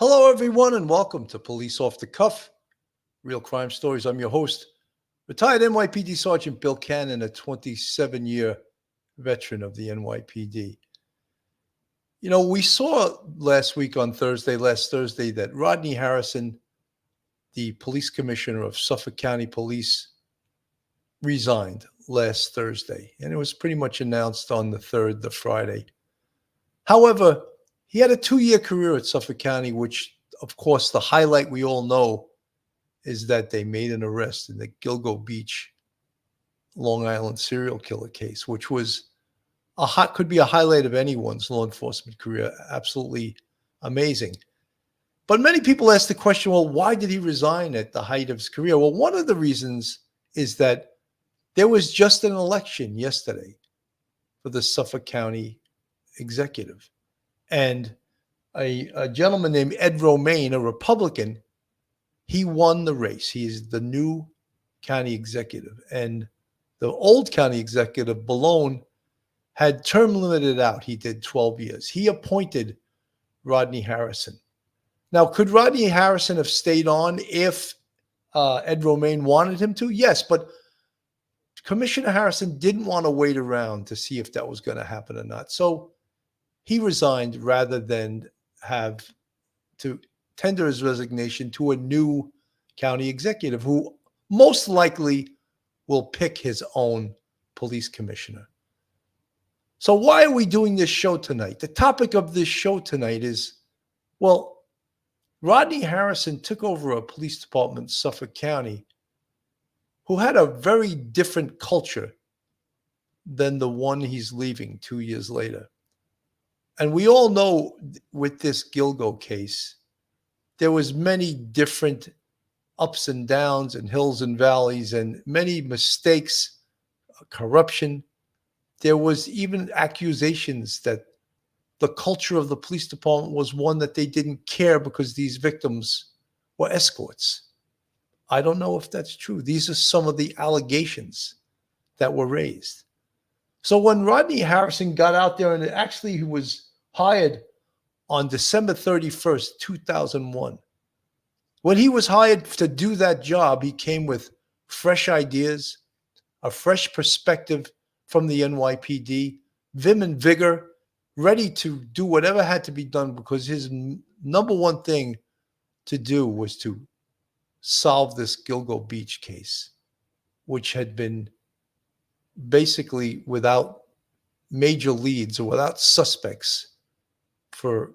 Hello, everyone, and welcome to Police Off the Cuff, Real Crime Stories. I'm your host, retired NYPD Sergeant Bill Cannon, a 27-year veteran of the NYPD. You know, we saw last Thursday, that Rodney Harrison, the police commissioner of Suffolk County Police, resigned last Thursday, and it was pretty much announced on the 3rd, the Friday. However, he had a 2-year career at Suffolk County, which, of course, the highlight we all know is that they made an arrest in the Gilgo Beach, Long Island serial killer case, which was could be a highlight of anyone's law enforcement career. Absolutely amazing. But many people ask the question, well, why did he resign at the height of his career? Well, one of the reasons is that there was just an election yesterday for the Suffolk County executive. And a gentleman named Ed Romaine, a Republican, he won the race. He is the new county executive. And the old county executive, Balone, had term limited out. He did 12 years. He appointed Rodney Harrison. Now, could Rodney Harrison have stayed on if Ed Romaine wanted him to? Yes, but Commissioner Harrison didn't want to wait around to see if that was going to happen or not. So he resigned rather than have to tender his resignation to a new county executive who most likely will pick his own police commissioner. So why are we doing this show tonight? The topic of this show tonight is, well, Rodney Harrison took over a police department in Suffolk County who had a very different culture than the one he's leaving 2 years later. And we all know with this Gilgo case, there was many different ups and downs and hills and valleys and many mistakes, corruption. There was even accusations that the culture of the police department was one that they didn't care because these victims were escorts. I don't know if that's true. These are some of the allegations that were raised. So when Rodney Harrison got out there, and actually he was hired on December 31st, 2001. When he was hired to do that job, he came with fresh ideas, a fresh perspective from the NYPD, vim and vigor, ready to do whatever had to be done because his number one thing to do was to solve this Gilgo Beach case, which had been basically without major leads or without suspects for,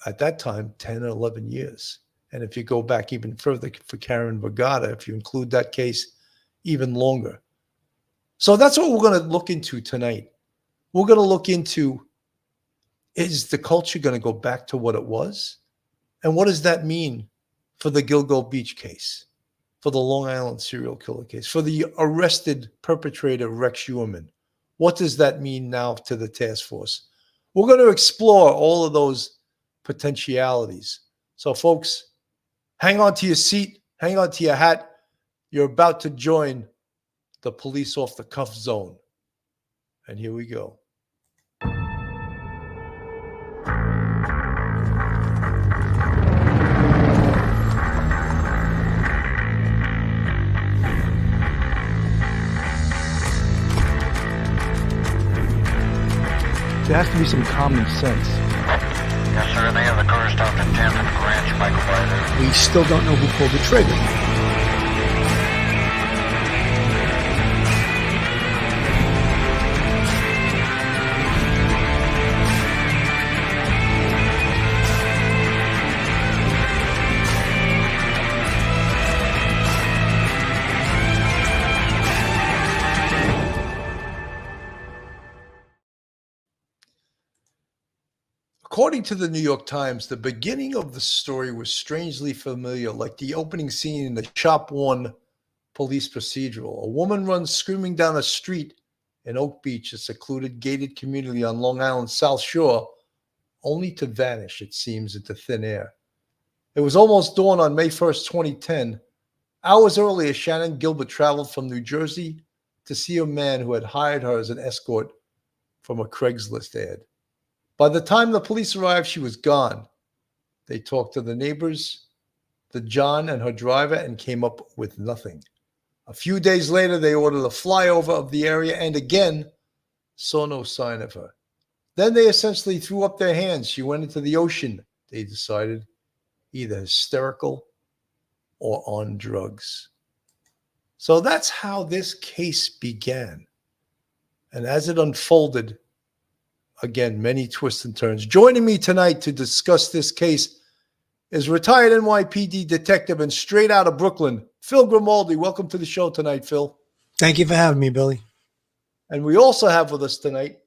at that time, 10 or 11 years. And if you go back even further for Karen Vergata, if you include that case, even longer. So that's what we're going to look into tonight. We're going to look into, is the culture going to go back to what it was? And what does that mean for the Gilgo Beach case, for the Long Island serial killer case, for the arrested perpetrator, Rex Uerman? What does that mean now to the task force? We're going to explore all of those potentialities. So, folks, hang on to your seat, hang on to your hat. You're about to join the Police Off the Cuff zone. And here we go. There has to be some common sense. Yes, sir. They have the car stopped at 10th and Ranch, Michael Byler. We still don't know who pulled the trigger. According to the New York Times, the beginning of the story was strangely familiar, like the opening scene in the Shop 1 police procedural. A woman runs screaming down a street in Oak Beach, a secluded gated community on Long Island's South Shore, only to vanish, it seems, into thin air. It was almost dawn on May 1st, 2010. Hours earlier, Shannan Gilbert traveled from New Jersey to see a man who had hired her as an escort from a Craigslist ad. By the time the police arrived, she was gone. They talked to the neighbors, the John and her driver, and came up with nothing. A few days later, they ordered a flyover of the area and again saw no sign of her. Then they essentially threw up their hands. She went into the ocean, they decided, either hysterical or on drugs. So that's how this case began. And as it unfolded, again, many twists and turns. Joining me tonight to discuss this case is retired NYPD detective and straight out of Brooklyn, Phil Grimaldi. Welcome to the show tonight, Phil. Thank you for having me, Billy. And we also have with us tonight,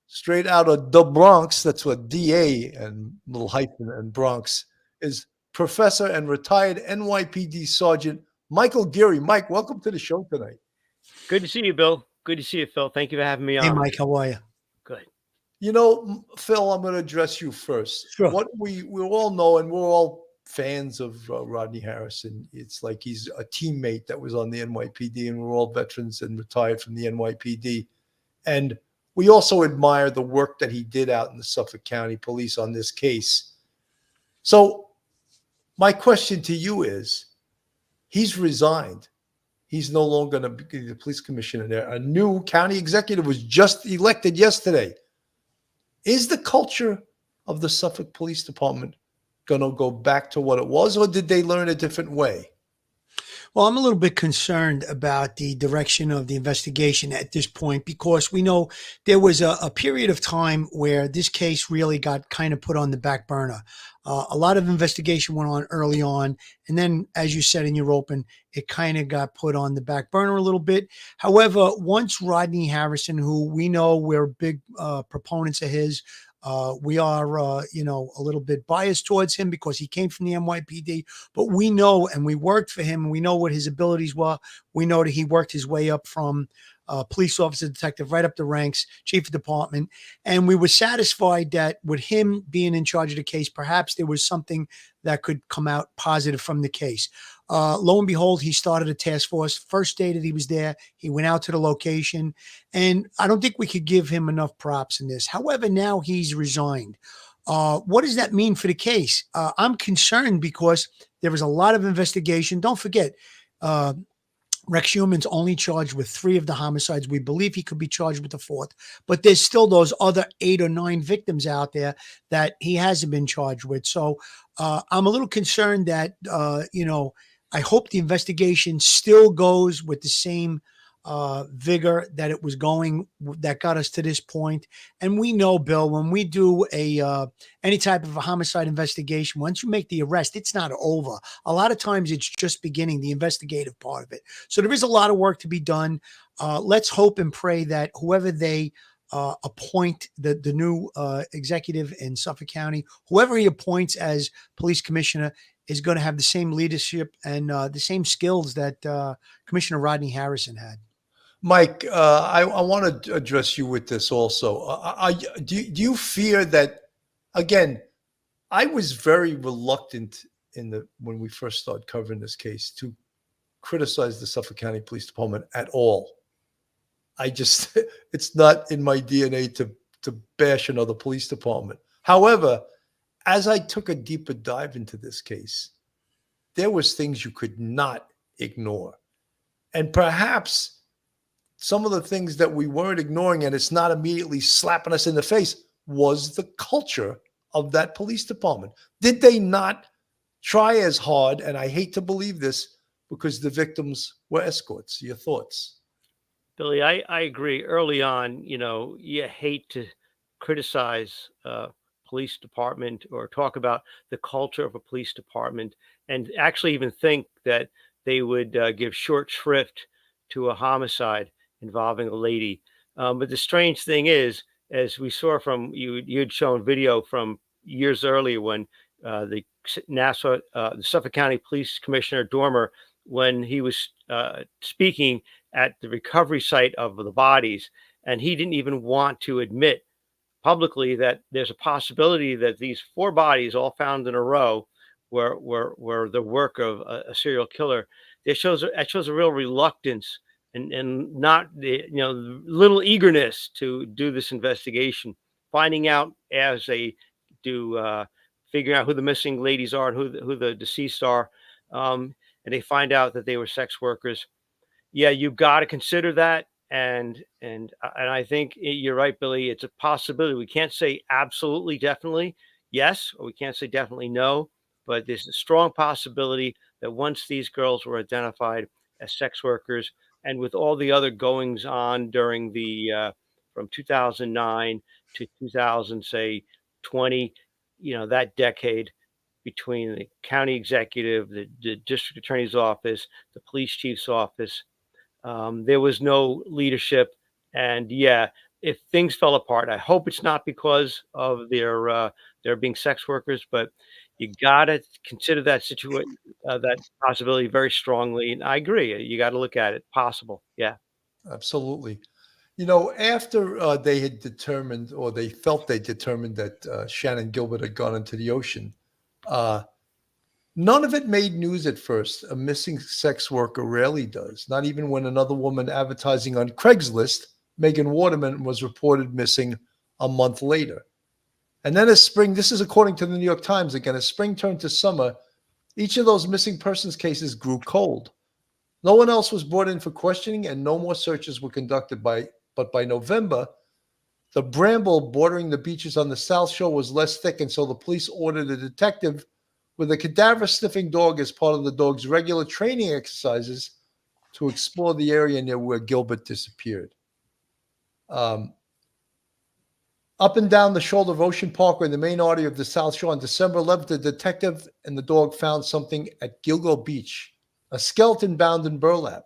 straight out of the Bronx, that's what DA and little hyphen and Bronx, is Professor and retired NYPD Sergeant Michael Geary. Mike, welcome to the show tonight. Good to see you, Bill. Good to see you, Phil. Thank you for having me on. Hey, Mike, how are you? Good. You know, Phil, I'm going to address you first. Sure. What we all know, and we're all fans of Rodney Harrison. It's like he's a teammate that was on the NYPD, and we're all veterans and retired from the NYPD. And we also admire the work that he did out in the Suffolk County Police on this case. So my question to you is, he's resigned. He's no longer going to be the police commissioner there. A new county executive was just elected yesterday. Is the culture of the Suffolk Police Department going to go back to what it was, or did they learn a different way? Well, I'm a little bit concerned about the direction of the investigation at this point, because we know there was a period of time where this case really got kind of put on the back burner. A lot of investigation went on early on, and then, as you said in your open, it kind of got put on the back burner a little bit. However, once Rodney Harrison, who we know we're big proponents of his, we are, a little bit biased towards him because he came from the NYPD, but we know, and we worked for him, and we know what his abilities were. We know that he worked his way up from police officer, detective, right up the ranks, chief of department. And we were satisfied that with him being in charge of the case, perhaps there was something that could come out positive from the case. Lo and behold, he started a task force. First day that he was there, he went out to the location, and I don't think we could give him enough props in this. However, now he's resigned. What does that mean for the case? I'm concerned because there was a lot of investigation. Don't forget, Rex Human's only charged with 3 of the homicides. We believe he could be charged with the 4th, but there's still those other 8 or 9 victims out there that he hasn't been charged with. So I'm a little concerned that, I hope the investigation still goes with the same vigor that it was going, that got us to this point. And we know, Bill, when we do any type of a homicide investigation, once you make the arrest, it's not over. A lot of times it's just beginning, the investigative part of it. So there is a lot of work to be done. Let's hope and pray that whoever they appoint, the new executive in Suffolk County, whoever he appoints as police commissioner, is going to have the same leadership and the same skills that Commissioner Rodney Harrison had. Mike, I want to address you with this also. Do you fear that, again, I was very reluctant when we first started covering this case to criticize the Suffolk County Police Department at all. It's not in my DNA to bash another police department. However, as I took a deeper dive into this case, there was things you could not ignore. And perhaps some of the things that we weren't ignoring, and it's not immediately slapping us in the face, was the culture of that police department. Did they not try as hard? And I hate to believe this because the victims were escorts. Your thoughts? Billy, I agree. Early on, you hate to criticize police department or talk about the culture of a police department and actually even think that they would give short shrift to a homicide involving a lady. But the strange thing is, as we saw from you had shown video from years earlier when the Suffolk County Police Commissioner Dormer, when he was speaking at the recovery site of the bodies, and he didn't even want to admit publicly that there's a possibility that these 4 bodies all found in a row were the work of a serial killer. It shows a real reluctance and not the little eagerness to do this investigation. Finding out as they do figuring out who the missing ladies are and who the deceased are, and they find out that they were sex workers. Yeah, you got to consider that, and I think you're right, Billy. It's a possibility. We can't say absolutely, definitely yes, or we can't say definitely no, but there's a strong possibility that once these girls were identified as sex workers, and with all the other goings on during the from 2009 to 2000, say 20, that decade between the county executive, the district attorney's office, the police chief's office. There was no leadership, and yeah, if things fell apart, I hope it's not because of their being sex workers, but you gotta consider that possibility very strongly. And I agree, you got to look at it. Possible, yeah. Absolutely. After they had determined, or they felt they determined that Shannan Gilbert had gone into the ocean, uh, none of it made news at first. A missing sex worker rarely does, not even when another woman advertising on Craigslist, Megan Waterman, was reported missing a month later. And then as spring, this is according to the New York Times again, as spring turned to summer, each of those missing persons cases grew cold. No one else was brought in for questioning, and no more searches were conducted. But by November, the bramble bordering the beaches on the South Shore was less thick, and so the police ordered a detective with a cadaver-sniffing dog as part of the dog's regular training exercises to explore the area near where Gilbert disappeared. Up and down the shoulder of Ocean Parkway, the main artery of the South Shore, on December 11th, the detective and the dog found something at Gilgo Beach, a skeleton bound in burlap.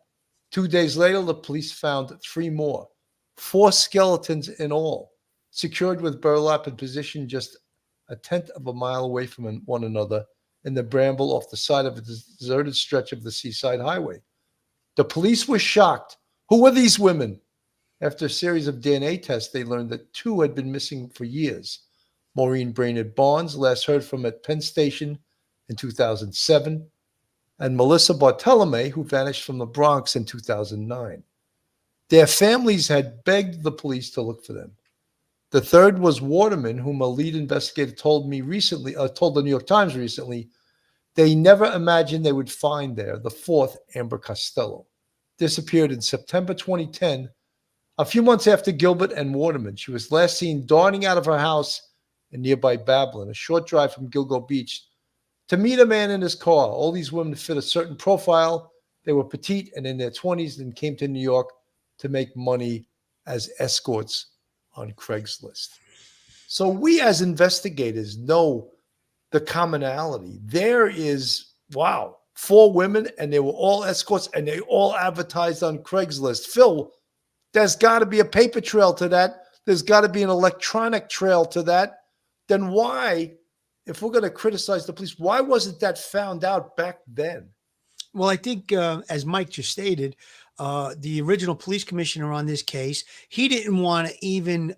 2 days later, the police found 3 more, 4 skeletons in all, secured with burlap and positioned just a tenth of a mile away from one another in the bramble off the side of a deserted stretch of the Seaside Highway. The police were shocked. Who were these women? After a series of DNA tests, they learned that 2 had been missing for years. Maureen Brainerd Barnes, last heard from at Penn Station in 2007, and Melissa Bartolome, who vanished from the Bronx in 2009. Their families had begged the police to look for them. The third was Waterman, whom a lead investigator told the New York Times recently, they never imagined they would find there. The fourth, Amber Costello, disappeared in September 2010, a few months after Gilbert and Waterman. She was last seen darting out of her house in nearby Babylon, a short drive from Gilgo Beach, to meet a man in his car. All these women fit a certain profile. They were petite and in their 20s and came to New York to make money as escorts on Craigslist. So we as investigators know the commonality. There is, 4 women, and they were all escorts, and they all advertised on Craigslist. Phil, there's got to be a paper trail to that. There's got to be an electronic trail to that. Then why, if we're going to criticize the police, why wasn't that found out back then? Well, I think, as Mike just stated, the original police commissioner on this case, he didn't want to even,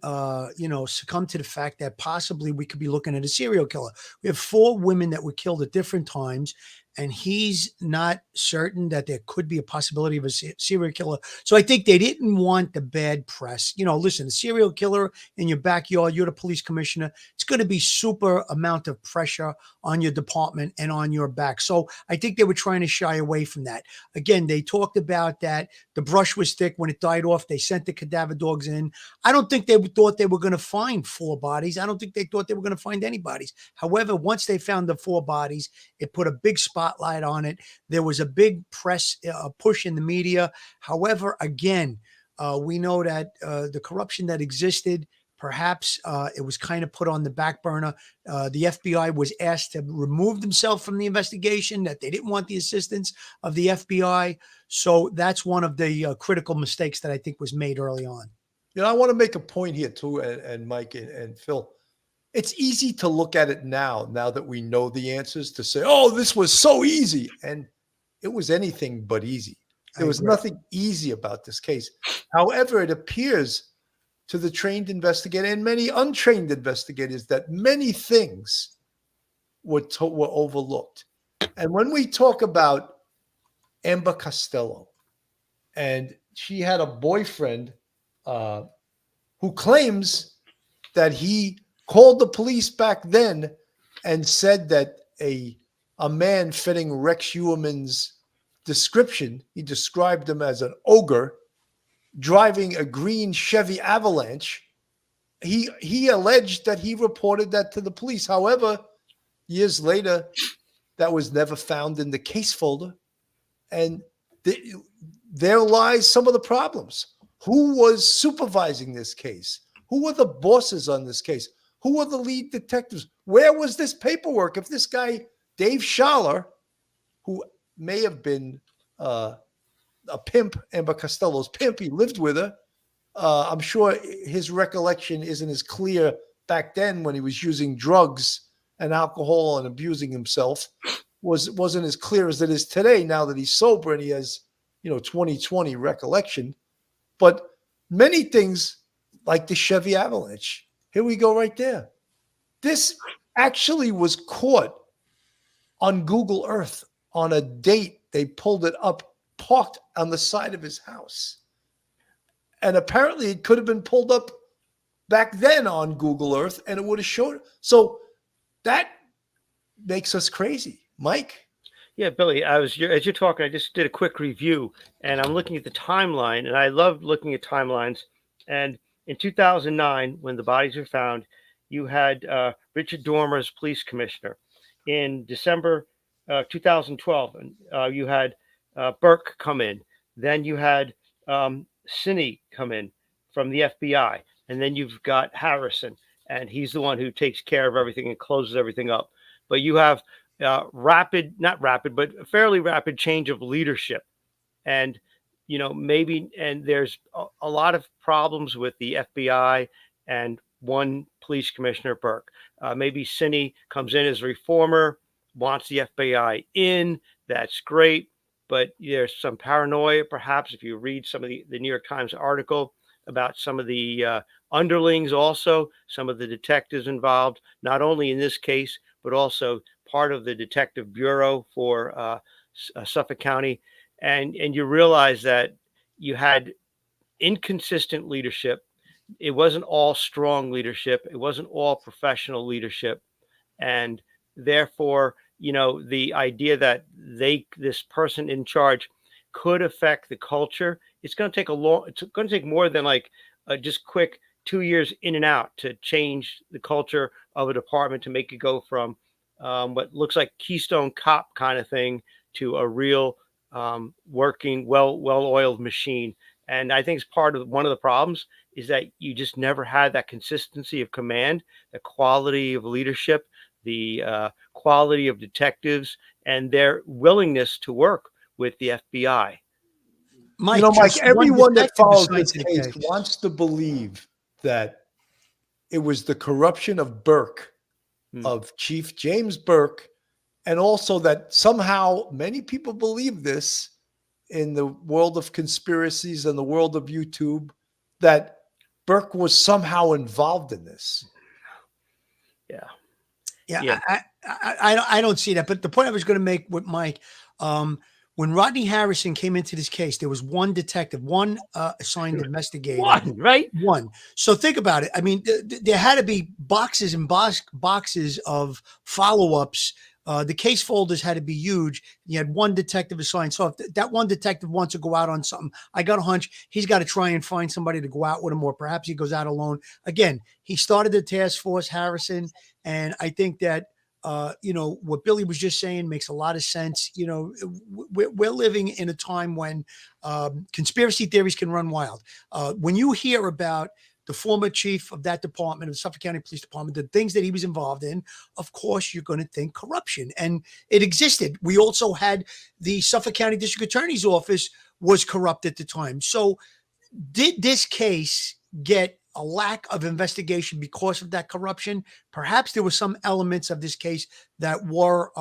succumb to the fact that possibly we could be looking at a serial killer. We have 4 women that were killed at different times, and he's not certain that there could be a possibility of a serial killer. So I think they didn't want the bad press. Listen, a serial killer in your backyard, you're the police commissioner, it's going to be super amount of pressure on your department and on your back. So I think they were trying to shy away from that. Again, they talked about that. The brush was thick. When it died off, they sent the cadaver dogs in. I don't think they thought they were going to find 4 bodies. I don't think they thought they were going to find any bodies. However, once they found the 4 bodies, it put a big spotlight on it. There was a big press push in the media. However, again, we know that the corruption that existed, perhaps it was kind of put on the back burner. The FBI was asked to remove themselves from the investigation, that they didn't want the assistance of the FBI. So that's one of the critical mistakes that I think was made early on. I want to make a point here too, and Mike and Phil. It's easy to look at it now that we know the answers, to say, oh, this was so easy. And it was anything but easy. There was nothing easy about this case. However, it appears to the trained investigator and many untrained investigators that many things were overlooked. And when we talk about Amber Costello, and she had a boyfriend who claims that he called the police back then and said that a man fitting Rex Heuermann's description, he described him as an ogre driving a green Chevy Avalanche. He alleged that he reported that to the police. However, years later, that was never found in the case folder. And there lies some of the problems. Who was supervising this case? Who were the bosses on this case? Who were the lead detectives? Where was this paperwork? If this guy, Dave Schaller, who may have been a pimp, Amber Costello's pimp, he lived with her. I'm sure his recollection isn't as clear back then when he was using drugs and alcohol and abusing himself. Wasn't as clear as it is today now that he's sober and he has, 2020 recollection. But many things like the Chevy Avalanche, here we go right there. This actually was caught on Google Earth on a date. They pulled it up, parked on the side of his house. And apparently it could have been pulled up back then on Google Earth and it would have showed. So that makes us crazy. Mike? Yeah, Billy, as you're talking, I just did a quick review and I'm looking at the timeline, and I love looking at timelines. And in 2009, when the bodies were found, you had Richard Dormer as police commissioner. In December 2012, you had Burke come in. Then you had Sinney come in from the FBI. And then you've got Harrison, and he's the one who takes care of everything and closes everything up. But you have fairly rapid change of leadership. And, and there's a lot of problems with the FBI and one police commissioner, Burke. Maybe Sinney comes in as a reformer, wants the FBI in. That's great. But there's some paranoia, perhaps, if you read some of the New York Times article about some of the underlings also, some of the detectives involved, not only in this case, but also part of the detective bureau for Suffolk County. And you realize that you had inconsistent leadership. It wasn't all strong leadership. It wasn't all professional leadership. And therefore, the idea that this person in charge could affect the culture, it's going to take more than like just quick 2 years in and out to change the culture of a department, to make it go from what looks like Keystone Cop kind of thing to a real working, well-oiled machine. And I think it's one of the problems is that you just never had that consistency of command, the quality of leadership, the quality of detectives, and their willingness to work with the FBI. Mike, Mike, everyone that follows besides this the case wants to believe that it was the corruption of Burke, of Chief James Burke, and also that somehow many people believe this in the world of conspiracies and the world of YouTube, that Burke was somehow involved in this. Yeah. I don't see that. But the point I was going to make with Mike, when Rodney Harrison came into this case, there was one detective, one assigned investigator. One, right? One. So think about it. I mean, there had to be boxes and boxes of follow-ups. The case folders had to be huge. You had one detective assigned. So if that one detective wants to go out on something, I got a hunch he's got to try and find somebody to go out with him, or perhaps he goes out alone. Again, he started the task force, Harrison, and I think that what Billy was just saying makes a lot of sense. We're living in a time when conspiracy theories can run wild. When you hear about the former chief of that department, of the Suffolk County Police Department, the things that he was involved in, of course, you're going to think corruption. And it existed. We also had the Suffolk County District Attorney's Office was corrupt at the time. So did this case get a lack of investigation because of that corruption? Perhaps there were some elements of this case that were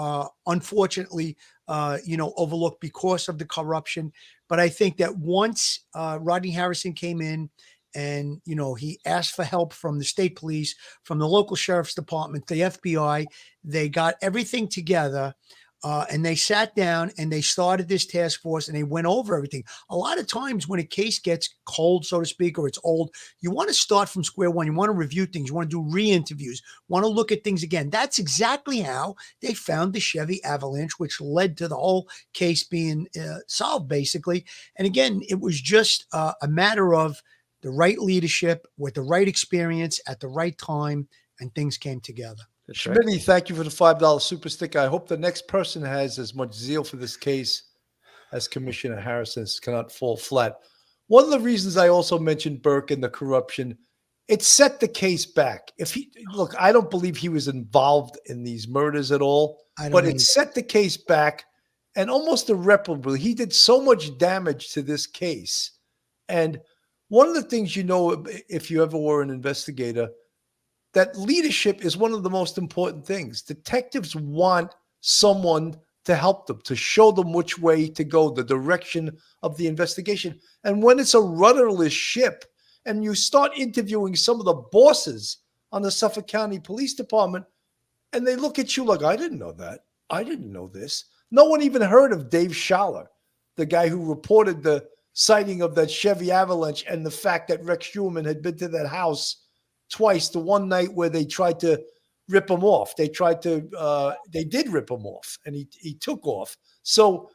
unfortunately, overlooked because of the corruption. But I think that once Rodney Harrison came in and, he asked for help from the state police, from the local sheriff's department, the FBI, they got everything together. And they sat down and they started this task force and they went over everything. A lot of times when a case gets cold, so to speak, or it's old, you want to start from square one. You want to review things. You want to do re-interviews, want to look at things again. That's exactly how they found the Chevy Avalanche, which led to the whole case being solved, basically. And again, it was just a matter of the right leadership with the right experience at the right time, and things came together. That's right. Schmitty, thank you for the $5 super sticker. I hope the next person has as much zeal for this case as Commissioner Harrison's cannot fall flat. One of the reasons I also mentioned Burke and the corruption, it set the case back. Look, I don't believe he was involved in these murders at all, but it set the case back and almost irreparably. He did so much damage to this case. And one of the things, if you ever were an investigator, that leadership is one of the most important things. Detectives want someone to help them, to show them which way to go, the direction of the investigation. And when it's a rudderless ship and you start interviewing some of the bosses on the Suffolk County Police Department, and they look at you like, I didn't know that. I didn't know this. No one even heard of Dave Schaller, the guy who reported the sighting of that Chevy Avalanche and the fact that Rex Schumann had been to that house twice, the one night where they tried to rip him off. They did rip him off, and he took off. So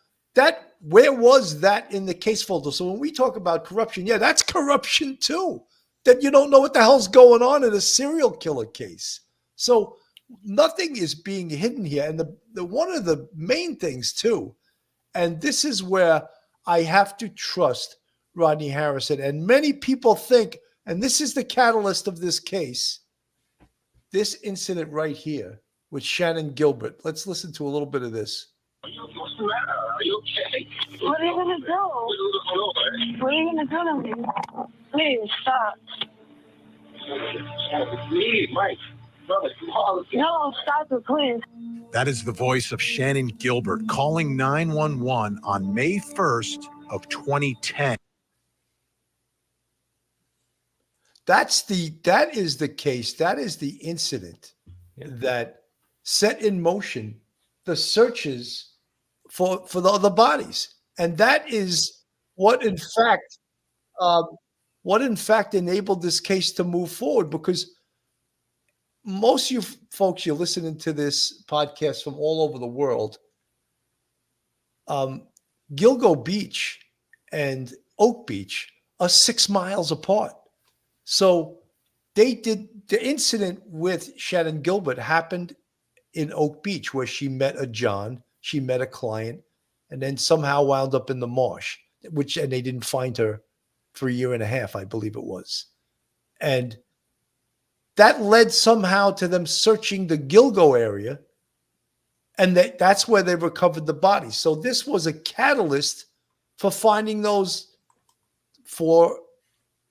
where was that in the case folder? So when we talk about corruption, yeah, that's corruption too. That you don't know what the hell's going on in a serial killer case. So nothing is being hidden here. And the one of the main things too, and this is where I have to trust Rodney Harrison. And many people think, and this is the catalyst of this case, this incident right here with Shannan Gilbert. Let's listen to a little bit of this. What's the matter? Are you okay? What are you going to do? What are you going to do to me? Please, stop. It's me, Mike. Brother, come on. No, stop it, please. That is the voice of Shannan Gilbert calling 911 on May 1st of 2010. That is the case. That is the incident that set in motion the searches for the other bodies. And that is what in fact enabled this case to move forward, because most of you folks, you're listening to this podcast from all over the world. Gilgo Beach and Oak Beach are 6 miles apart. So the incident with Shannan Gilbert happened in Oak Beach, where she met a John, she met a client, and then somehow wound up in the marsh, and they didn't find her for 1.5 years, I believe it was. And that led somehow to them searching the Gilgo area, and that's where they recovered the bodies. So this was a catalyst for finding those 4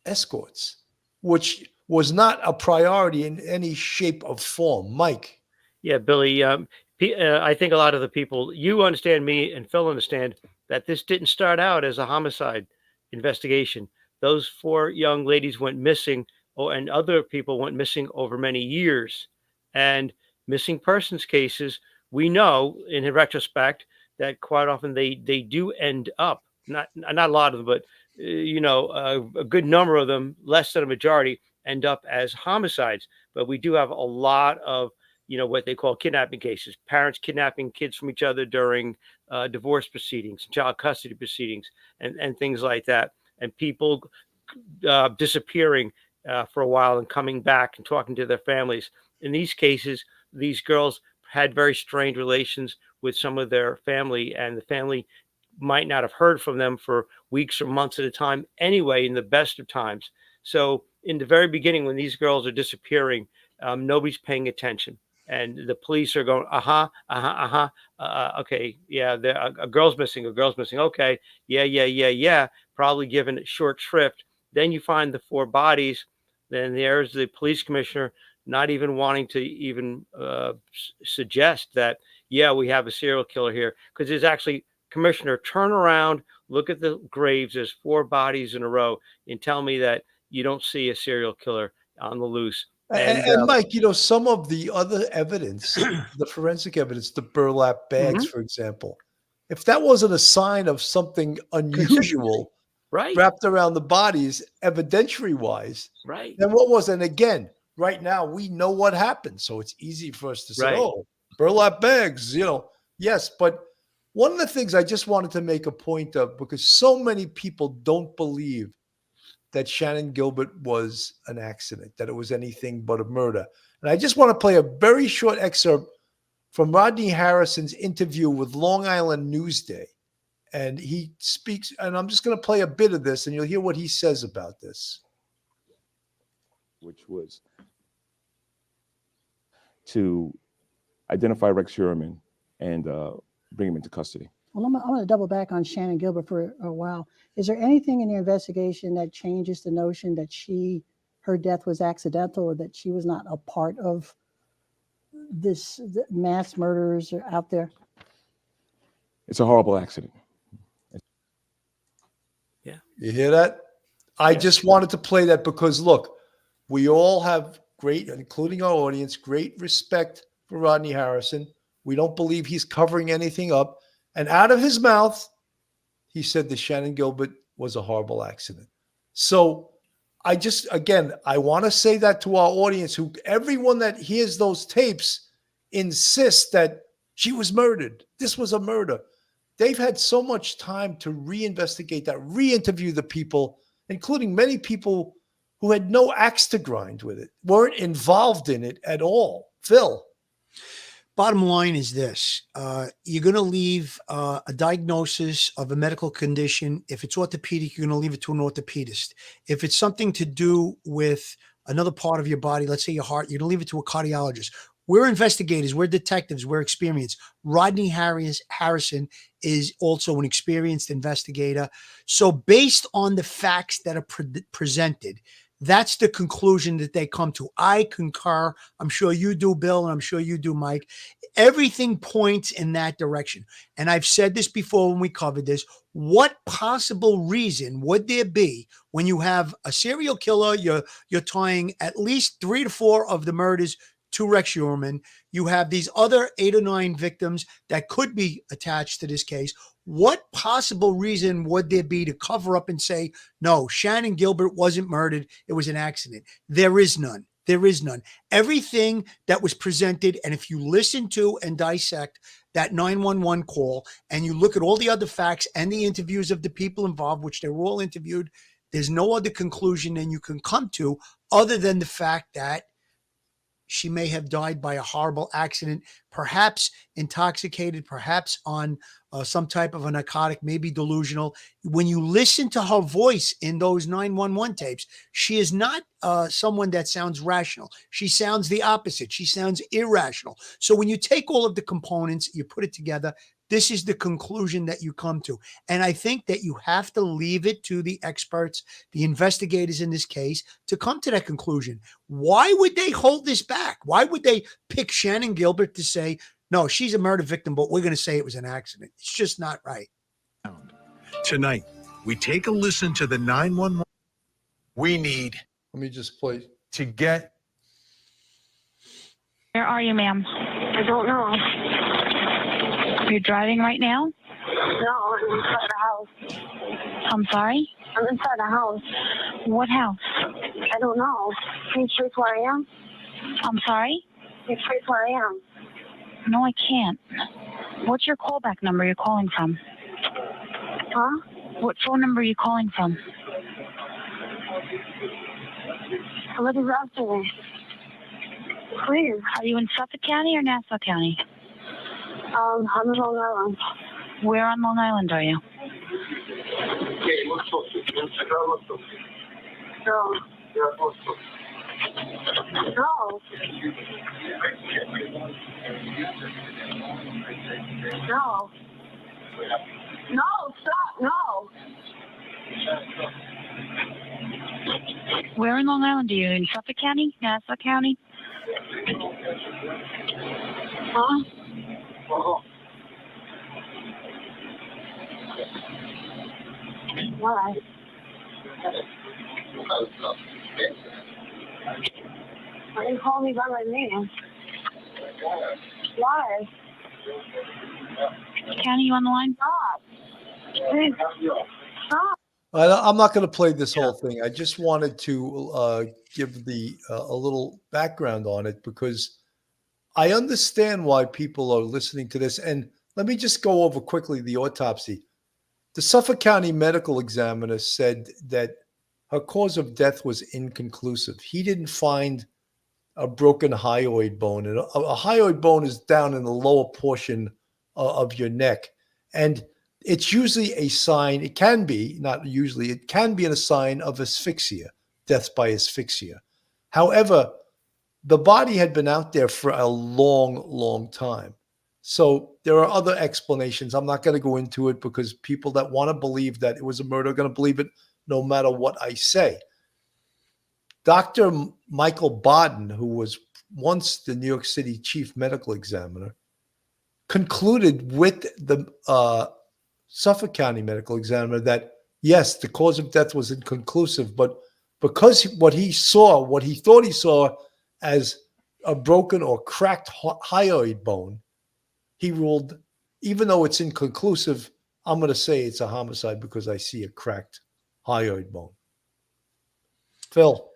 escorts, which was not a priority in any shape or form. Mike. Yeah, Billy, I think a lot of the people, you understand, me and Phil understand, that this didn't start out as a homicide investigation. Those 4 young ladies went missing, and other people went missing over many years. And missing persons cases, we know in retrospect that quite often they do end up, not a lot of them, but a good number of them, less than a majority, end up as homicides. But we do have a lot of, what they call kidnapping cases, parents kidnapping kids from each other during divorce proceedings, child custody proceedings, and things like that. And people disappearing for a while and coming back and talking to their families. In these cases, these girls had very strained relations with some of their family, and the family might not have heard from them for weeks or months at a time anyway, in the best of times. So in the very beginning, when these girls are disappearing, nobody's paying attention. And the police are going, okay, yeah, a girl's missing, okay, yeah, probably given it short shrift. Then you find the 4 bodies, then there's the police commissioner not even wanting to even suggest that, yeah, we have a serial killer here, because there's actually, commissioner, turn around, look at the graves, there's 4 bodies in a row, and tell me that you don't see a serial killer on the loose And Mike, some of the other evidence, the forensic evidence, the burlap bags, for example, if that wasn't a sign of something unusual Right. wrapped around the bodies, evidentiary-wise, Right. then what was? And again, right now we know what happened, so it's easy for us to say, Right. "Oh, burlap bags," Yes, but one of the things I just wanted to make a point of, because so many people don't believe that Shannan Gilbert was an accident, that it was anything but a murder. And I just want to play a very short excerpt from Rodney Harrison's interview with Long Island Newsday. And he speaks, and I'm just going to play a bit of this, and you'll hear what he says about this. Which was to identify Rex Sherman and bring him into custody. Well, I'm going to double back on Shannan Gilbert for a while. Is there anything in the investigation that changes the notion that her death was accidental, or that she was not a part of this mass murders out there? It's a horrible accident. Yeah. You hear that? I just wanted to play that because, look, we all have great, including our audience, great respect for Rodney Harrison. We don't believe he's covering anything up. And out of his mouth, he said that Shannan Gilbert was a horrible accident. So I want to say that to our audience, everyone that hears those tapes insists that she was murdered. This was a murder. They've had so much time to reinvestigate that, re-interview the people, including many people who had no axe to grind with it, weren't involved in it at all. Phil. Bottom line is this. You're going to leave a diagnosis of a medical condition. If it's orthopedic, you're going to leave it to an orthopedist. If it's something to do with another part of your body, let's say your heart, you're going to leave it to a cardiologist. We're investigators. We're detectives. We're experienced. Rodney Harrison is also an experienced investigator. So based on the facts that are presented, that's the conclusion that they come to. I concur. I'm sure you do, Bill, and I'm sure you do, Mike. Everything points in that direction. And I've said this before when we covered this. What possible reason would there be when you have a serial killer, you're tying at least 3 to 4 of the murders to Rex Sherman? You have these other 8 or 9 victims that could be attached to this case. What possible reason would there be to cover up and say, no, Shannan Gilbert wasn't murdered, it was an accident? There is none. There is none. Everything that was presented, and if you listen to and dissect that 911 call, and you look at all the other facts and the interviews of the people involved, which they were all interviewed, there's no other conclusion than you can come to other than the fact that she may have died by a horrible accident, perhaps intoxicated, perhaps on some type of a narcotic, maybe delusional. When you listen to her voice in those 911 tapes, she is not someone that sounds rational. She sounds the opposite. She sounds irrational. So when you take all of the components, you put it together, this is the conclusion that you come to. And I think that you have to leave it to the experts, the investigators in this case, to come to that conclusion. Why would they hold this back? Why would they pick Shannan Gilbert to say, no, she's a murder victim, but we're going to say it was an accident? It's just not right. Tonight, we take a listen to the 911. We need Let me just play. to get. Where are you, ma'am? I don't know. You're driving right now? No, I'm inside the house. I'm sorry? I'm inside the house. What house? I don't know. Can you trace where I am? I'm sorry? Can you trace where I am? No, I can't. What's your callback number you're calling from? Huh? What phone number are you calling from? What is after me? Please. Are you in Suffolk County or Nassau County? I'm in Long Island. Where on Long Island are you? No. No. No. No, stop, no. Where in Long Island are you? In Suffolk County? Nassau County? Huh? Why? Why you call me by my name? Why? Kenny, you on the line? Stop. Please. Stop. I'm not going to play this whole thing. I just wanted to give a little background on it because I understand why people are listening to this. And let me just go over quickly the autopsy. The Suffolk County medical examiner said that her cause of death was inconclusive. He didn't find a broken hyoid bone. And a hyoid bone is down in the lower portion of your neck. And it's usually a sign, it can be, not usually, it can be a sign of asphyxia, death by asphyxia. However, the body had been out there for a long, long time. So there are other explanations. I'm not going to go into it because people that want to believe that it was a murder are going to believe it no matter what I say. Dr. Michael Baden, who was once the New York City chief medical examiner, concluded with the Suffolk County medical examiner that, yes, the cause of death was inconclusive, but because what he thought he saw as a broken or cracked hyoid bone, he ruled, even though it's inconclusive, I'm going to say it's a homicide because I see a cracked hyoid bone. Phil.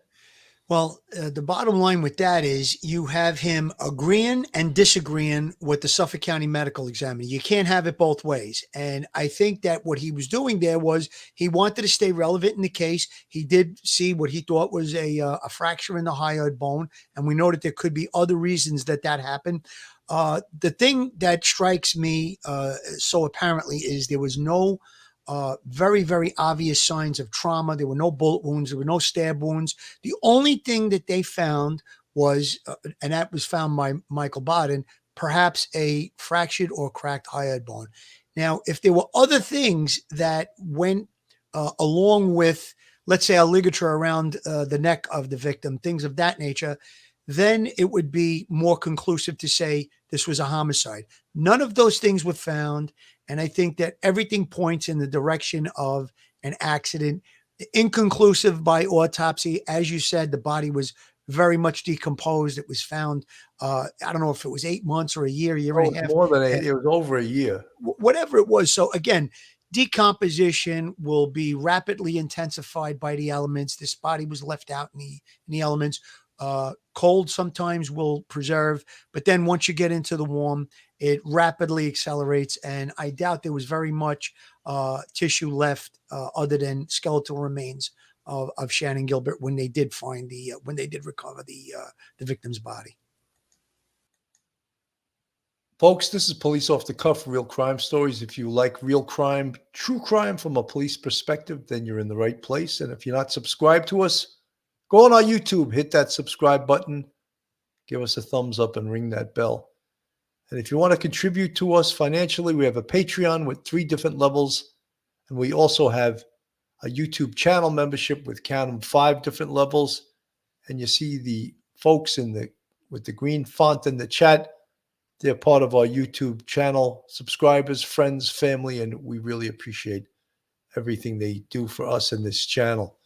Well, the bottom line with that is you have him agreeing and disagreeing with the Suffolk County medical examiner. You can't have it both ways. And I think that what he was doing there was he wanted to stay relevant in the case. He did see what he thought was a fracture in the hyoid bone. And we know that there could be other reasons that happened. The thing that strikes me so apparently is there was no very, very obvious signs of trauma. There were no bullet wounds. There were no stab wounds. The only thing that they found was, and that was found by Michael Baden, perhaps a fractured or cracked hyoid bone. Now, if there were other things that went along with, let's say, a ligature around the neck of the victim, things of that nature, then it would be more conclusive to say this was a homicide. None of those things were found. And I think that everything points in the direction of an accident. Inconclusive by autopsy. As you said, the body was very much decomposed. It was found, I don't know if it was 8 months or a year and a half. More than 8. It was over a year. Whatever it was. So again, decomposition will be rapidly intensified by the elements. This body was left out in the elements. Cold sometimes will preserve, but then once you get into the warm, it rapidly accelerates. And I doubt there was very much tissue left other than skeletal remains of Shannan Gilbert when they did find when they did recover the victim's body. Folks, this is Police Off the Cuff, Real Crime Stories. If you like real crime, true crime from a police perspective, then you're in the right place. And if you're not subscribed to us, go on our YouTube, hit that subscribe button, give us a thumbs up, and ring that bell. And if you want to contribute to us financially, we have a Patreon with 3 different levels. And we also have a YouTube channel membership with, count them, 5 different levels. And you see the folks with the green font in the chat. They're part of our YouTube channel, subscribers, friends, family, and we really appreciate everything they do for us in this channel.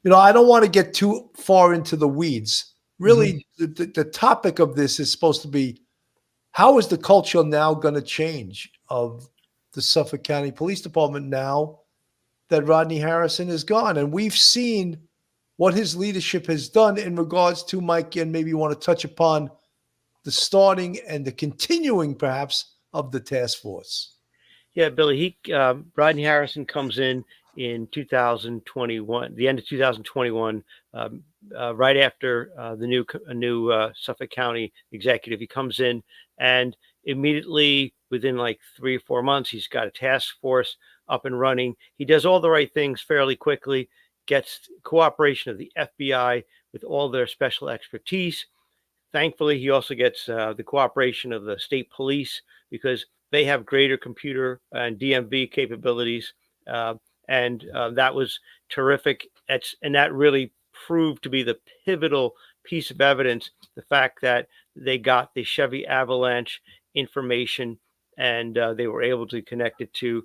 You know, I don't want to get too far into the weeds. Really, the topic of this is supposed to be, how is the culture now going to change of the Suffolk County Police Department now that Rodney Harrison is gone? And we've seen what his leadership has done in regards to, Mike, and maybe you want to touch upon the starting and the continuing, perhaps, of the task force. Yeah, Billy, Rodney Harrison comes in 2021, the end of 2021, right after the new Suffolk County executive. He comes in and immediately within like 3 or 4 months, he's got a task force up and running. He does all the right things fairly quickly, gets cooperation of the FBI with all their special expertise. Thankfully, he also gets the cooperation of the state police because they have greater computer and DMV capabilities. And that was terrific. And that really proved to be the pivotal piece of evidence, the fact that they got the Chevy Avalanche information and they were able to connect it to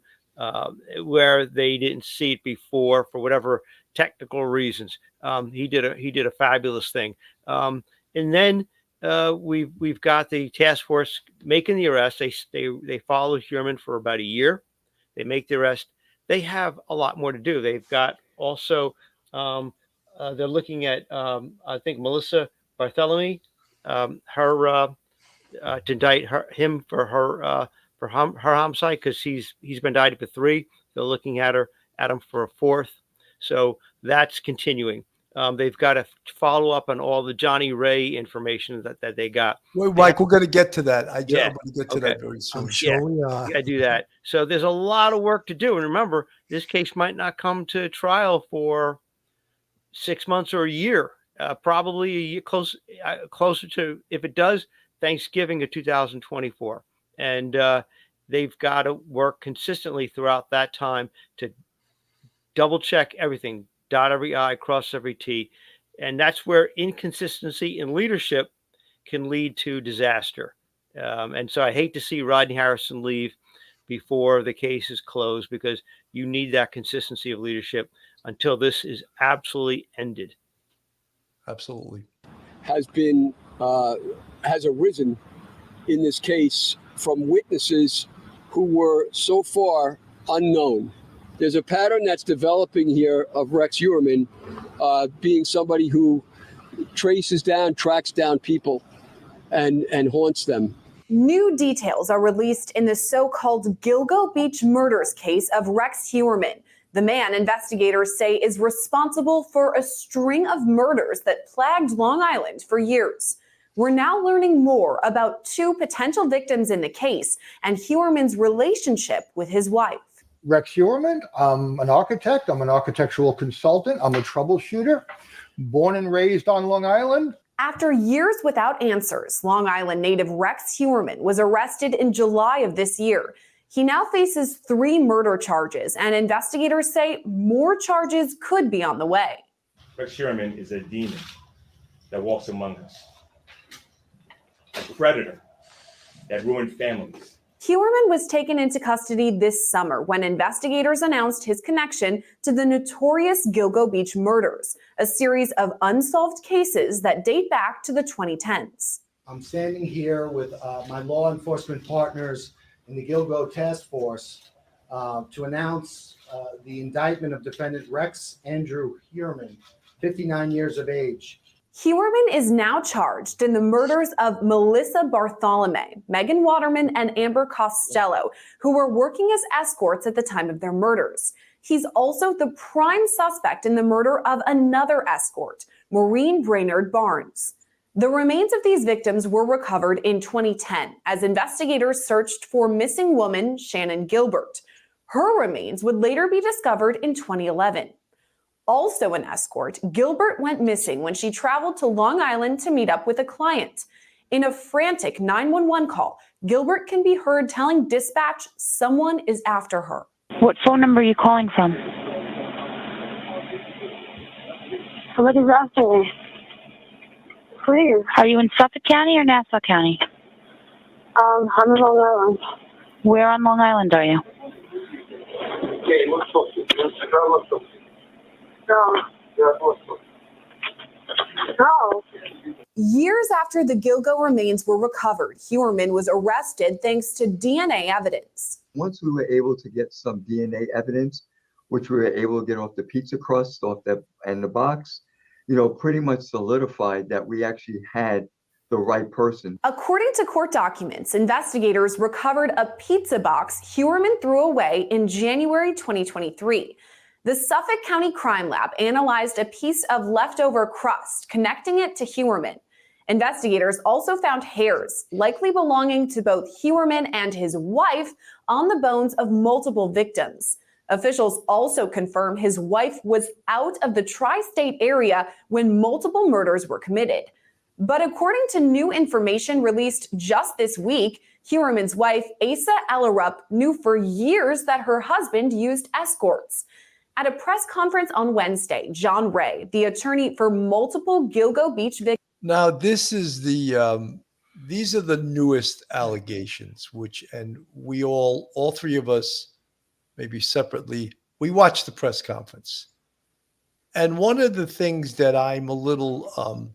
where they didn't see it before for whatever technical reasons. He did a fabulous thing. And then we've got the task force making the arrest. They follow Huerman for about a year. They make the arrest. They have a lot more to do. They've got also they're looking at I think Melissa Barthelemy, her to indict him for her homicide, because he's been indicted for 3. They're looking at him for a 4th. So that's continuing. They've got to follow up on all the Johnny Ray information that they got. Wait, Mike, we're going to get to that. I'm Yeah. going to get to that very soon. I'm sure we are. You got to do that. So there's a lot of work to do. And remember, this case might not come to trial for 6 months or a year. Probably a year closer to, if it does, Thanksgiving of 2024. And they've got to work consistently throughout that time to double check everything, dot every I, cross every T. And that's where inconsistency in leadership can lead to disaster. And so I hate to see Rodney Harrison leave before the case is closed, because you need that consistency of leadership until this is absolutely ended. Absolutely. Has arisen in this case from witnesses who were so far unknown. There's a pattern that's developing here of Rex Huerman being somebody who tracks down people and haunts them. New details are released in the so-called Gilgo Beach murders case of Rex Huerman, the man investigators say is responsible for a string of murders that plagued Long Island for years. We're now learning more about 2 potential victims in the case and Huerman's relationship with his wife. Rex Huerman, I'm an architect. I'm an architectural consultant. I'm a troubleshooter, born and raised on Long Island. After years without answers, Long Island native Rex Huerman was arrested in July of this year. He now faces 3 murder charges, and investigators say more charges could be on the way. Rex Huerman is a demon that walks among us, a predator that ruined families. Huerman was taken into custody this summer when investigators announced his connection to the notorious Gilgo Beach murders, a series of unsolved cases that date back to the 2010s. I'm standing here with my law enforcement partners in the Gilgo Task Force to announce the indictment of defendant Rex Andrew Huerman, 59 years of age. Huerman is now charged in the murders of Melissa Barthelemy, Megan Waterman, and Amber Costello, who were working as escorts at the time of their murders. He's also the prime suspect in the murder of another escort, Maureen Brainerd Barnes. The remains of these victims were recovered in 2010 as investigators searched for missing woman Shannan Gilbert. Her remains would later be discovered in 2011. Also an escort, Gilbert went missing when she traveled to Long Island to meet up with a client. In a frantic 911 call, Gilbert can be heard telling dispatch someone is after her. What phone number are you calling from? Somebody's after me. Please. Are you in Suffolk County or Nassau County? I'm in Long Island. Where on Long Island are you? No. Years after the Gilgo remains were recovered, Huerman was arrested thanks to DNA evidence. Once we were able to get some DNA evidence, which we were able to get off the pizza crust, and the box, pretty much solidified that we actually had the right person. According to court documents, investigators recovered a pizza box Huerman threw away in January 2023. The Suffolk County Crime Lab analyzed a piece of leftover crust, connecting it to Huerman. Investigators also found hairs, likely belonging to both Huerman and his wife, on the bones of multiple victims. Officials also confirm his wife was out of the tri-state area when multiple murders were committed. But according to new information released just this week, Huerman's wife, Asa Ellerup, knew for years that her husband used escorts. At a press conference on Wednesday, John Ray, the attorney for multiple Gilgo Beach victims. Now, this is these are the newest allegations, and we all 3 of us, maybe separately, we watched the press conference. And one of the things that I'm a little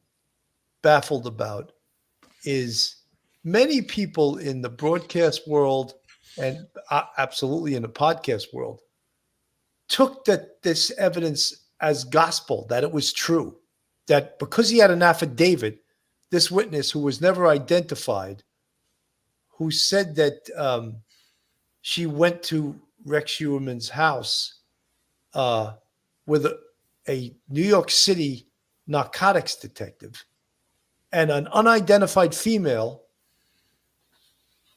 baffled about is many people in the broadcast world and absolutely in the podcast world took this evidence as gospel, that it was true, that because he had an affidavit, this witness who was never identified, who said that she went to Rex Heuermann's house with a New York City narcotics detective and an unidentified female,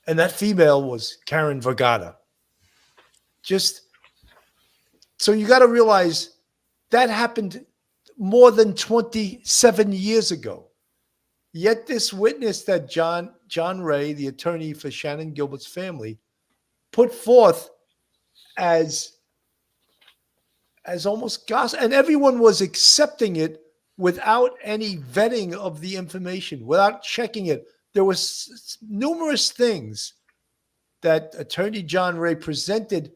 and that female was Karen Vergata. Just so you got to realize that happened more than 27 years ago. Yet this witness that John Ray, the attorney for Shannan Gilbert's family, put forth as almost gospel, and everyone was accepting it without any vetting of the information, without checking it. There was numerous things that Attorney John Ray presented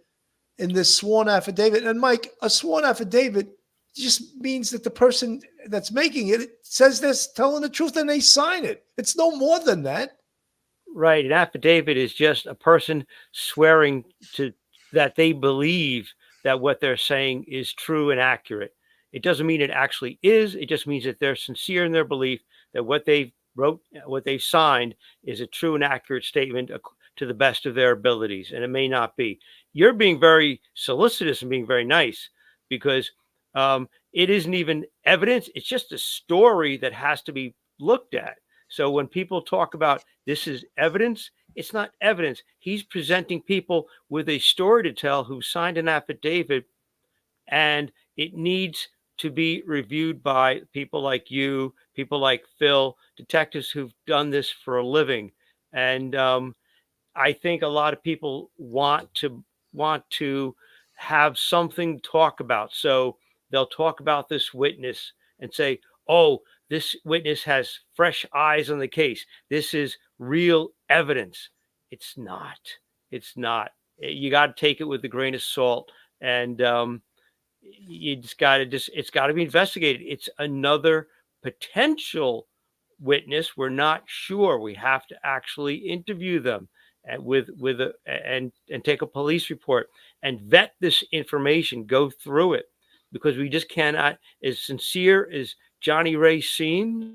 in this sworn affidavit. And Mike, a sworn affidavit just means that the person that's making it says they're telling the truth and they sign it. It's no more than that. Right. An affidavit is just a person swearing to that they believe that what they're saying is true and accurate. It doesn't mean it actually is. It just means that they're sincere in their belief that what they wrote, what they signed is a true and accurate statement to the best of their abilities. And it may not be. You're being very solicitous and being very nice because it isn't even evidence. It's just a story that has to be looked at. So when people talk about this is evidence, it's not evidence. He's presenting people with a story to tell who signed an affidavit, and it needs to be reviewed by people like you, people like Phil, detectives who've done this for a living. And I think a lot of people want to have something to talk about. So they'll talk about this witness and say, oh, this witness has fresh eyes on the case. This is real evidence. It's not. It's not. You got to take it with a grain of salt, and you just got to it's got to be investigated. It's another potential witness. We're not sure. We have to actually interview them and take a police report and vet this information, go through it, because we just cannot, as sincere as Johnny Ray seems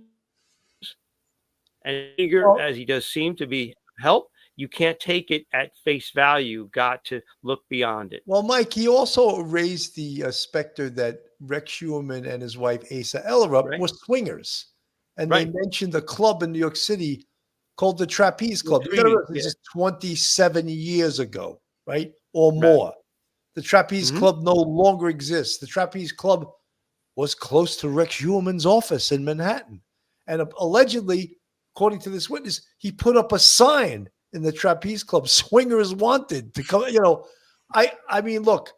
and eager as he does seem to be help, you can't take it at face value. Got to look beyond it. Well, Mike, he also raised the specter that Rex Heuermann and his wife Asa Ellerup were swingers, and they mentioned a club in New York City called the Trapeze Club. This is 27 years ago, right, or more. The Trapeze Club no longer exists. The Trapeze Club was close to Rex Heuermann's office in Manhattan, and allegedly, according to this witness, he put up a sign in the Trapeze Club, swingers wanted to come. You know, I mean, look,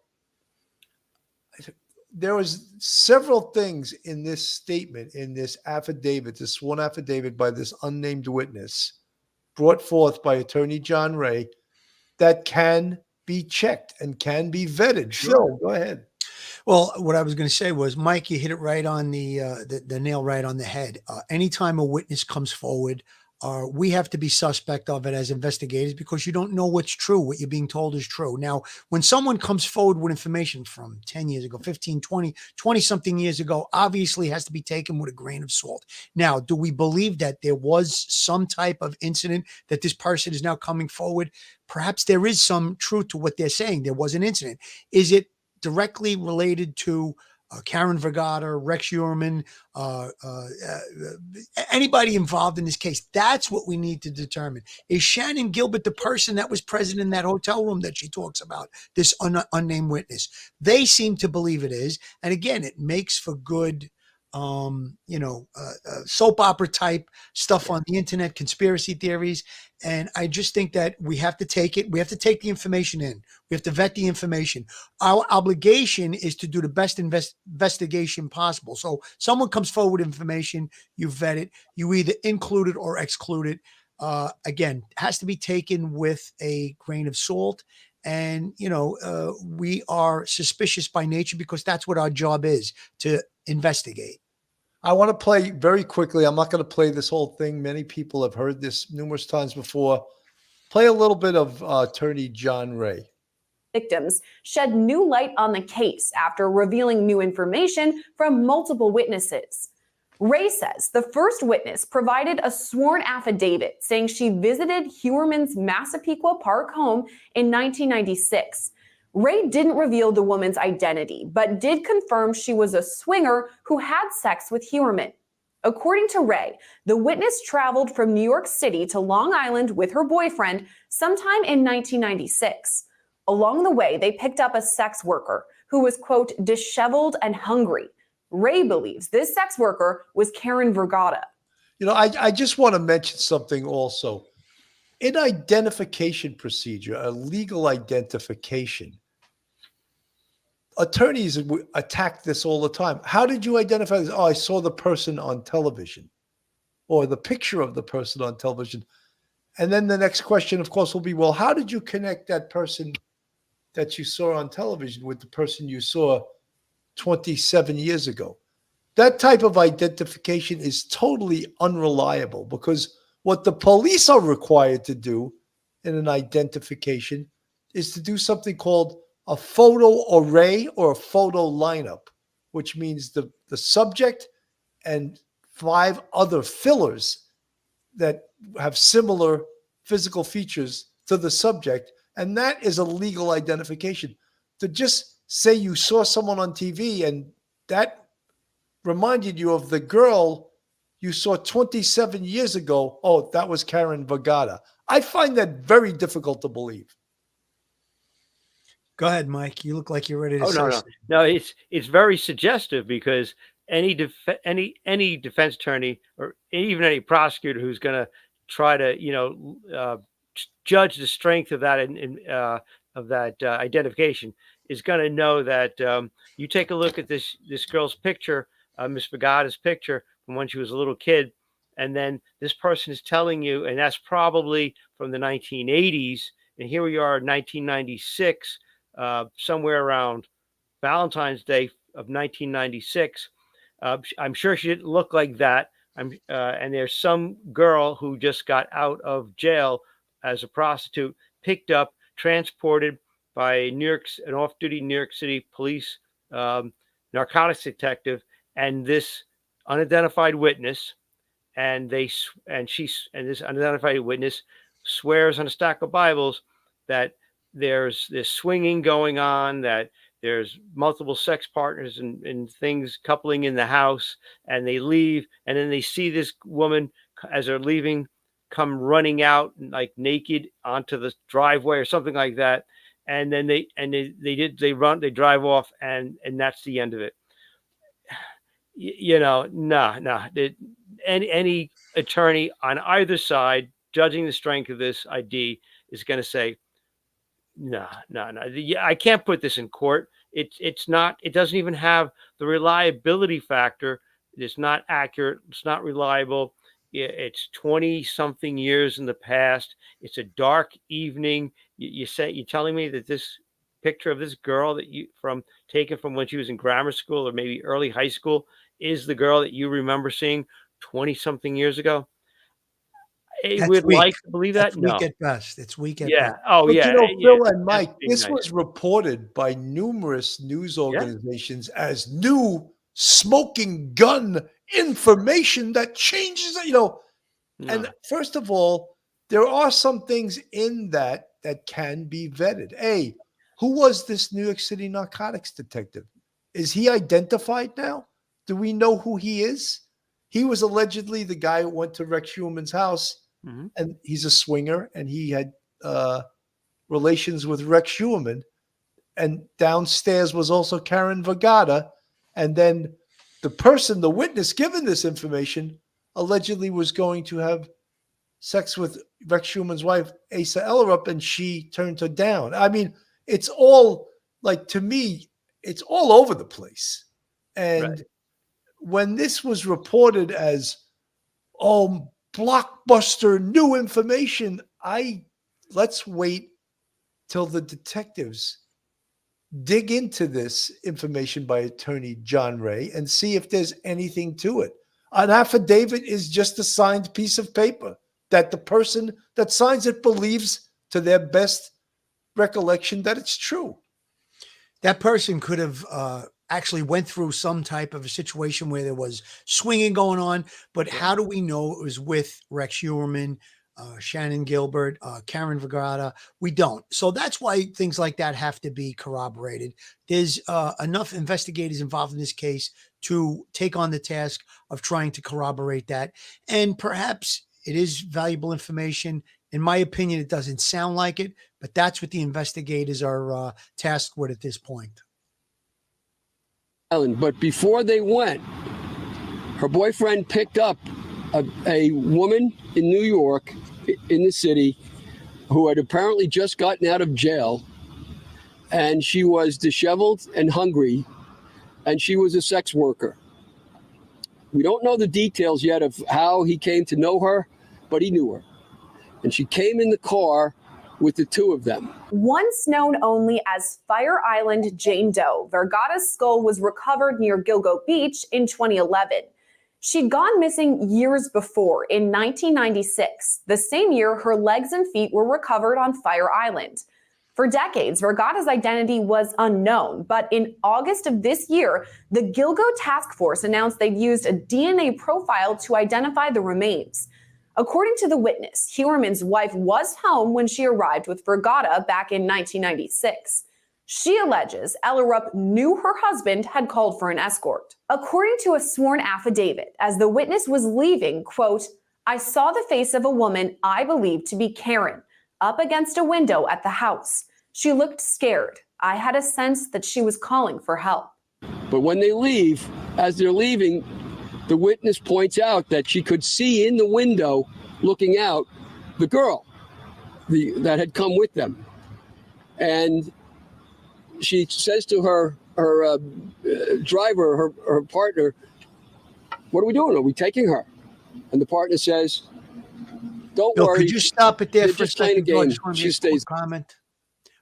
there was several things in this statement, in this affidavit, this sworn affidavit by this unnamed witness brought forth by Attorney John Ray that can be checked and can be vetted. Phil, go ahead. Well, what I was going to say was, Mike, you hit it right on the nail right on the head. Anytime a witness comes forward, we have to be suspect of it as investigators because you don't know what's true. What you're being told is true. Now, when someone comes forward with information from 10 years ago, 15, 20 something years ago, obviously has to be taken with a grain of salt. Now, do we believe that there was some type of incident that this person is now coming forward? Perhaps there is some truth to what they're saying. There was an incident. Is it directly related to Karen Vergata, Rex Heuermann, anybody involved in this case? That's what we need to determine. Is Shannan Gilbert the person that was present in that hotel room that she talks about, this unnamed witness? They seem to believe it is. And again, it makes for good, soap opera type stuff on the internet, conspiracy theories. And I just think that we have to take it. We have to take the information in. We have to vet the information. Our obligation is to do the best investigation possible. So someone comes forward with information, you vet it, you either include it or exclude it. Again, it has to be taken with a grain of salt. And, we are suspicious by nature because that's what our job is, to investigate. I want to play very quickly. I'm not going to play this whole thing. Many people have heard this numerous times before. Play a little bit of attorney John Ray. Victims shed new light on the case after revealing new information from multiple witnesses. Ray says the first witness provided a sworn affidavit saying she visited Hewerman's Massapequa Park home in 1996. Ray didn't reveal the woman's identity, but did confirm she was a swinger who had sex with Hewerman. According to Ray, the witness traveled from New York City to Long Island with her boyfriend sometime in 1996. Along the way, they picked up a sex worker who was, quote, disheveled and hungry. Ray believes this sex worker was Karen Vergata. You know, I just want to mention something also. In identification procedure, a legal identification, attorneys attack this all the time. How did you identify this? Oh, I saw the person on television or the picture of the person on television. And then the next question, of course, will be, well, how did you connect that person that you saw on television with the person you saw 27 years ago? That type of identification is totally unreliable because what the police are required to do in an identification is to do something called a photo array or a photo lineup, which means the subject and 5 other fillers that have similar physical features to the subject. And that is a legal identification. To just say you saw someone on TV and that reminded you of the girl you saw 27 years ago, oh, that was Karen Vergata. I find that very difficult to believe. Go ahead, Mike. You look like you're ready to say No. something. No, it's very suggestive because any defense attorney or even any prosecutor who's going to try to judge the strength of that identification is going to know that you take a look at this girl's picture, Miss Vergata's picture from when she was a little kid, and then this person is telling you, and that's probably from the 1980s, and here we are in 1996. Somewhere around Valentine's Day of 1996. I'm sure she didn't look like that. And there's some girl who just got out of jail as a prostitute, picked up, transported by an off-duty New York City police narcotics detective, and this unidentified witness, and this unidentified witness swears on a stack of Bibles that there's this swinging going on, that there's multiple sex partners and things coupling in the house, and they leave, and then they see this woman as they're leaving come running out like naked onto the driveway or something like that, and then they drive off, and that's the end of it. Any attorney on either side judging the strength of this ID is going to say, no. I can't put this in court. It's not. It doesn't even have the reliability factor. It's not accurate. It's not reliable. It's 20-something years in the past. It's a dark evening. You're telling me that this picture of this girl that taken from when she was in grammar school or maybe early high school is the girl that you remember seeing 20-something years ago? That's We'd weak. like to believe that. That's weak at best. It's weak at Yeah. best. Oh, But yeah. Phil and Mike, That's being this nice. was reported by numerous news organizations as new smoking gun information that changes, And first of all, there are some things in that can be vetted. A, who was this New York City narcotics detective? Is he identified now? Do we know who he is? He was allegedly the guy who went to Rex Hewerman's house. Mm-hmm. And he's a swinger, and he had relations with Rex Hewerman. And downstairs was also Karen Vergata. And then the witness given this information, allegedly was going to have sex with Rex Hewerman's wife, Asa Ellerup, and she turned her down. I mean, it's all, to me, it's all over the place. And when this was reported as, blockbuster new information, let's wait till the detectives dig into this information by attorney John Ray and see if there's anything to it. An affidavit is just a signed piece of paper that the person that signs it believes to their best recollection that it's true. That person could have actually went through some type of a situation where there was swinging going on, but how do we know it was with Rex Huerman, Shannan Gilbert, Karen Vergara? We don't. So that's why things like that have to be corroborated. There's enough investigators involved in this case to take on the task of trying to corroborate that. And perhaps it is valuable information. In my opinion, it doesn't sound like it, but that's what the investigators are tasked with at this point. But before they went, her boyfriend picked up a woman in New York, in the city, who had apparently just gotten out of jail, and she was disheveled and hungry, and she was a sex worker. We don't know the details yet of how he came to know her, but he knew her. And she came in the car with the two of them. Once known only as Fire Island Jane Doe, Vergara's skull was recovered near Gilgo Beach in 2011. She'd gone missing years before, in 1996, the same year her legs and feet were recovered on Fire Island. For decades, Vergara's identity was unknown, but in August of this year, the Gilgo Task Force announced they'd used a DNA profile to identify the remains. According to the witness, Huerman's wife was home when she arrived with Vergara back in 1996. She alleges Ella Rupp knew her husband had called for an escort. According to a sworn affidavit, as the witness was leaving, quote, "I saw the face of a woman I believed to be Karen up against a window at the house. She looked scared. I had a sense that she was calling for help." But when they leave, as they're leaving, the witness points out that she could see in the window, looking out, the girl that had come with them. And she says to her driver, her partner, "What are we doing? Are we taking her?" And the partner says, "Don't worry." Could you stop it there They're for a just playing a second? George? game. Just wanna She make a stays. quick comment.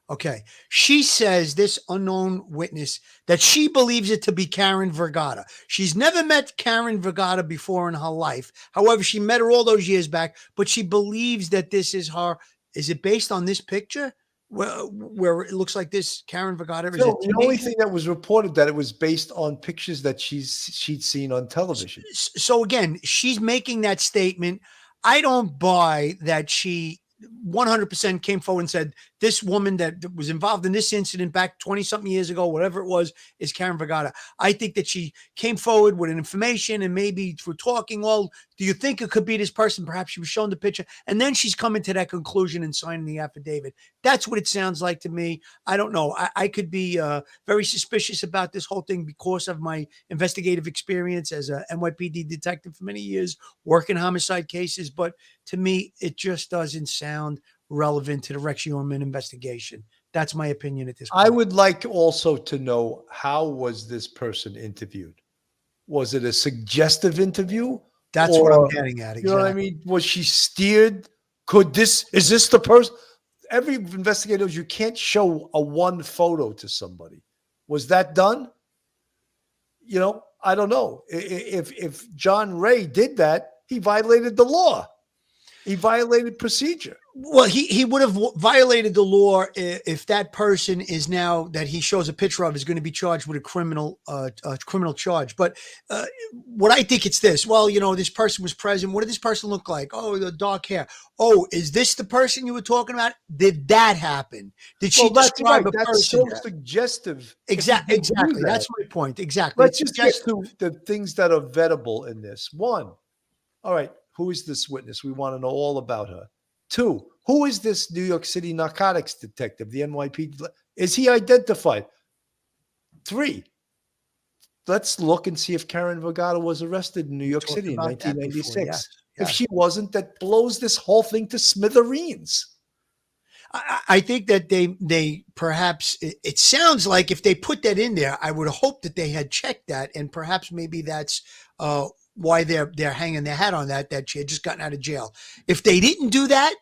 Okay. She says, this unknown witness, that she believes it to be Karen Vergara. She's never met Karen Vergara before in her life. However, she met her all those years back, but she believes that this is her. Is it based on this picture where it looks like this Karen Vergara? So the only thing that was reported that it was based on pictures that she'd seen on television. So again, she's making that statement. I don't buy that she 100% came forward and said, this woman that was involved in this incident back 20 something years ago, whatever it was, is Karen Vergara. I think that she came forward with an information and maybe through talking, well, do you think it could be this person? Perhaps she was shown the picture and then she's coming to that conclusion and signing the affidavit. That's what it sounds like to me. I don't know. I could be very suspicious about this whole thing because of my investigative experience as a NYPD detective for many years, working homicide cases. But to me, it just doesn't sound relevant to the Rex Huerman investigation. That's my opinion at this point. I would like also to know, how was this person interviewed? Was it a suggestive interview? That's what I'm getting at. Exactly. You know what I mean? Was she steered? Is this the person? Every investigator knows you can't show a one photo to somebody. Was that done? You know, I don't know. If John Ray did that, he violated the law. He violated procedure. Well, he would have violated the law if that person is now that he shows a picture of is going to be charged with a criminal charge. But what I think it's this. Well, you know, this person was present. What did this person look like? Oh, the dark hair. Oh, is this the person you were talking about? Did that happen? Did she describe a person? That's so suggestive. Exactly. That's my point. Exactly. Let's just get to the things that are vettable in this. One, all right, who is this witness? We want to know all about her. Two, who is this New York City narcotics detective, the NYPD? Is he identified? Three, let's look and see if Karen Vergara was arrested in New York City in 1996. Before, yes. If she wasn't, that blows this whole thing to smithereens. I think that they perhaps, it sounds like if they put that in there, I would hope that they had checked that, and perhaps maybe that's why they're hanging their hat on that she had just gotten out of jail. If they didn't do that,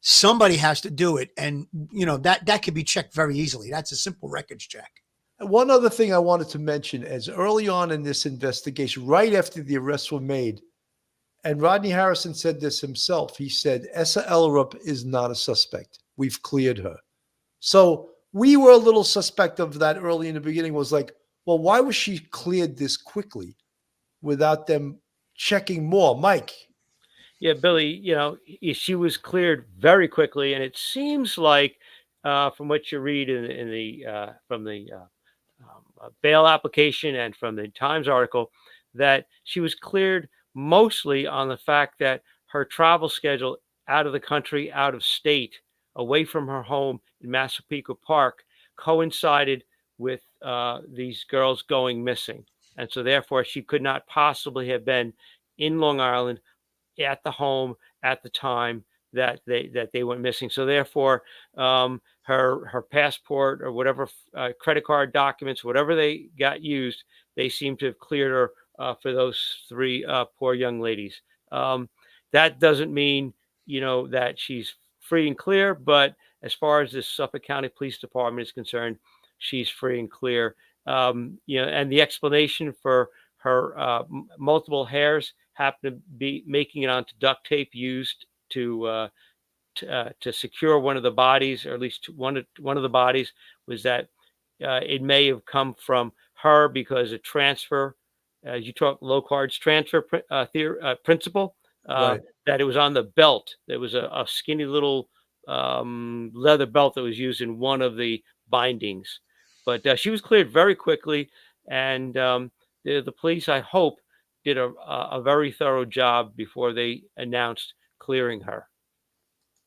somebody has to do it. And, that could be checked very easily. That's a simple records check. And one other thing I wanted to mention is early on in this investigation, right after the arrests were made, and Rodney Harrison said this himself. He said, Essa Ellerup is not a suspect. We've cleared her. So we were a little suspect of that early in the beginning, was like, well, why was she cleared this quickly without them checking more? Mike. Yeah, Billy, she was cleared very quickly. And it seems like from what you read from the bail application and from the Times article, that she was cleared mostly on the fact that her travel schedule out of the country, out of state, away from her home in Massapequa Park, coincided with these girls going missing. And so therefore she could not possibly have been in Long Island at the home at the time that they went missing. So therefore her passport or whatever credit card documents, whatever they got used, they seem to have cleared her for those three poor young ladies. That doesn't mean, that she's free and clear, but as far as the Suffolk County Police Department is concerned, she's free and clear. And the explanation for her multiple hairs happened to be making it onto duct tape used to secure one of the bodies, or at least one of the bodies, was that it may have come from her because a transfer, as you talk Locard's transfer principle, Right. that it was on the belt. There was a skinny little leather belt that was used in one of the bindings. But she was cleared very quickly, and the police, I hope, did a very thorough job before they announced clearing her.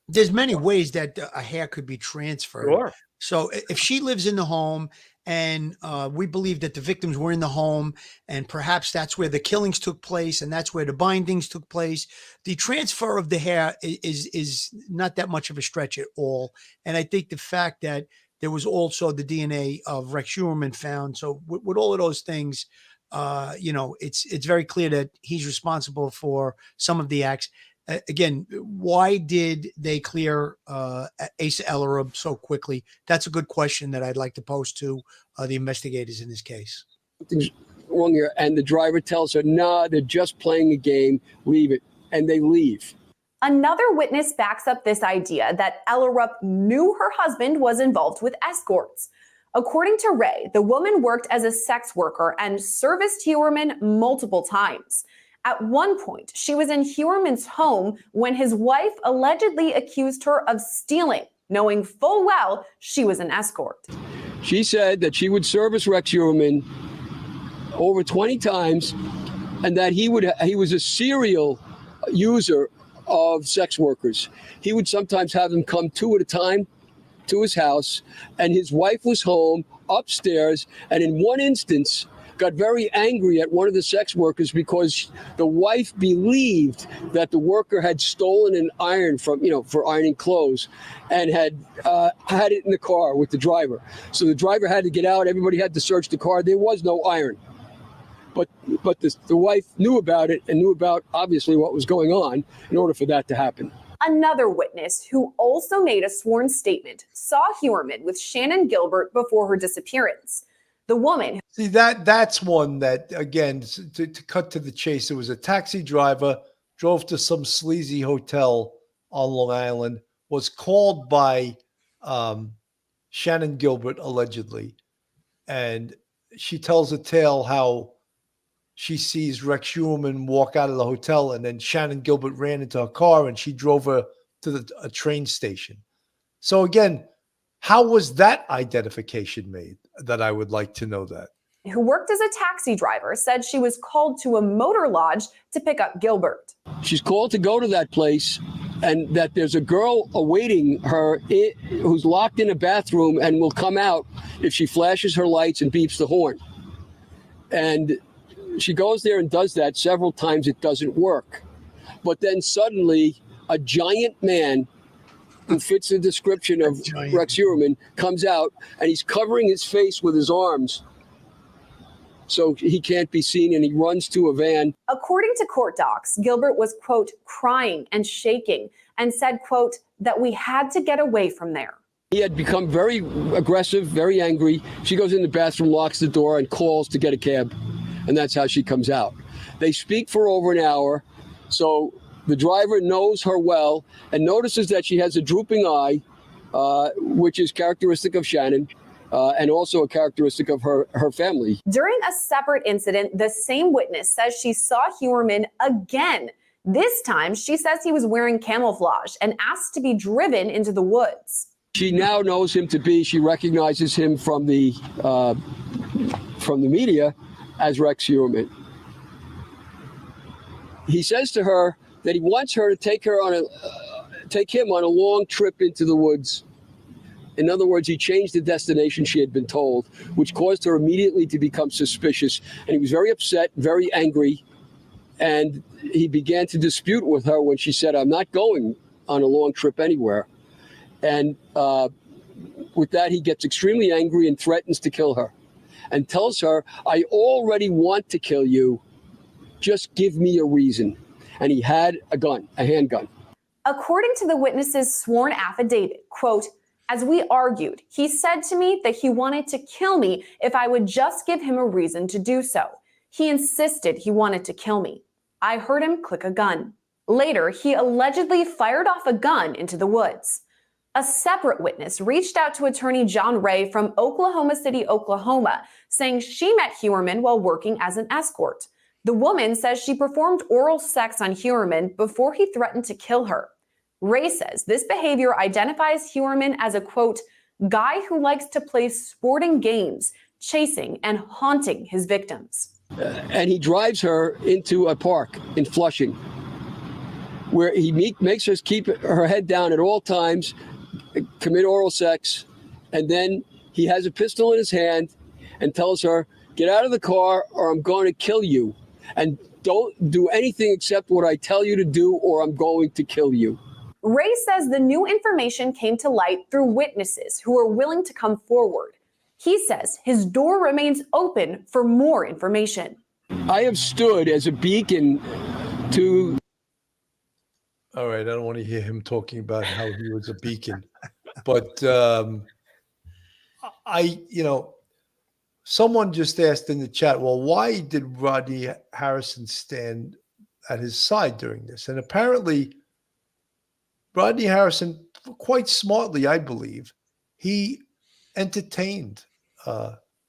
There's many ways that a hair could be transferred. Sure. So if she lives in the home and we believe that the victims were in the home and perhaps that's where the killings took place and that's where the bindings took place, the transfer of the hair is not that much of a stretch at all. And I think the fact that there was also the DNA of Rex Heuermann found. So with all of those things, it's very clear that he's responsible for some of the acts. Again, why did they clear Asa Ellerup so quickly? That's a good question that I'd like to pose to the investigators in this case. Something's wrong here. And the driver tells her, nah, they're just playing a game. Leave it. And they leave. Another witness backs up this idea that Ellerup knew her husband was involved with escorts. According to Ray, the woman worked as a sex worker and serviced Heuermann multiple times. At one point, she was in Heuermann's home when his wife allegedly accused her of stealing, knowing full well she was an escort. She said that she would service Rex Heuermann over 20 times and that he was a serial user of sex workers. He would sometimes have them come two at a time to his house, and his wife was home upstairs, and in one instance got very angry at one of the sex workers because the wife believed that the worker had stolen an iron from, for ironing clothes, and had it in the car with the driver. So the driver had to get out. Everybody had to search the car. There was no iron. But the wife knew about it and knew about, obviously, what was going on in order for that to happen. Another witness who also made a sworn statement saw Heuermann with Shannan Gilbert before her disappearance. The woman. See, that's one that, again, to cut to the chase, it was a taxi driver, drove to some sleazy hotel on Long Island, was called by Shannan Gilbert, allegedly. And she tells a tale how she sees Rex Heuermann walk out of the hotel, and then Shannan Gilbert ran into her car and she drove her to a train station. So again, how was that identification made? That I would like to know that. Who worked as a taxi driver, said she was called to a motor lodge to pick up Gilbert. She's called to go to that place, and that there's a girl awaiting her who's locked in a bathroom and will come out if she flashes her lights and beeps the horn. And she goes there and does that several times. It doesn't work. But then suddenly a giant man who fits the description of Rex Heuermann comes out, and he's covering his face with his arms so he can't be seen, and he runs to a van. According to court docs, Gilbert was, quote, crying and shaking and said, quote, that we had to get away from there. He had become very aggressive, very angry. She goes in the bathroom, locks the door, and calls to get a cab. And that's how she comes out. They speak for over an hour. So the driver knows her well and notices that she has a drooping eye, which is characteristic of Shannan, and also a characteristic of her family. During a separate incident, the same witness says she saw Huerman again. This time, she says he was wearing camouflage and asked to be driven into the woods. She now knows him to be, she recognizes him from the media as Rex Huerman. He says to her that he wants her to take him on a long trip into the woods. In other words, he changed the destination she had been told, which caused her immediately to become suspicious. And he was very upset, very angry. And he began to dispute with her when she said, "I'm not going on a long trip anywhere." And with that, he gets extremely angry and threatens to kill her and tells her, "I already want to kill you. Just give me a reason." And he had a gun, a handgun. According to the witness's sworn affidavit, quote, "As we argued, he said to me that he wanted to kill me if I would just give him a reason to do so. He insisted he wanted to kill me. I heard him click a gun. Later, he allegedly fired off a gun into the woods." A separate witness reached out to attorney John Ray from Oklahoma City, Oklahoma, saying she met Huerman while working as an escort. The woman says she performed oral sex on Huerman before he threatened to kill her. Ray says this behavior identifies Huerman as a, quote, "guy who likes to play sporting games, chasing and haunting his victims." And he drives her into a park in Flushing, where he makes her keep her head down at all times, commit oral sex, and then he has a pistol in his hand and tells her, "Get out of the car or I'm going to kill you. And don't do anything except what I tell you to do or I'm going to kill you." Ray says the new information came to light through witnesses who are willing to come forward. He says his door remains open for more information. I have stood as a beacon to... All right, I don't want to hear him talking about how he was a beacon. But someone just asked in the chat, well, why did Rodney Harrison stand at his side during this? And apparently, Rodney Harrison, quite smartly, I believe, he entertained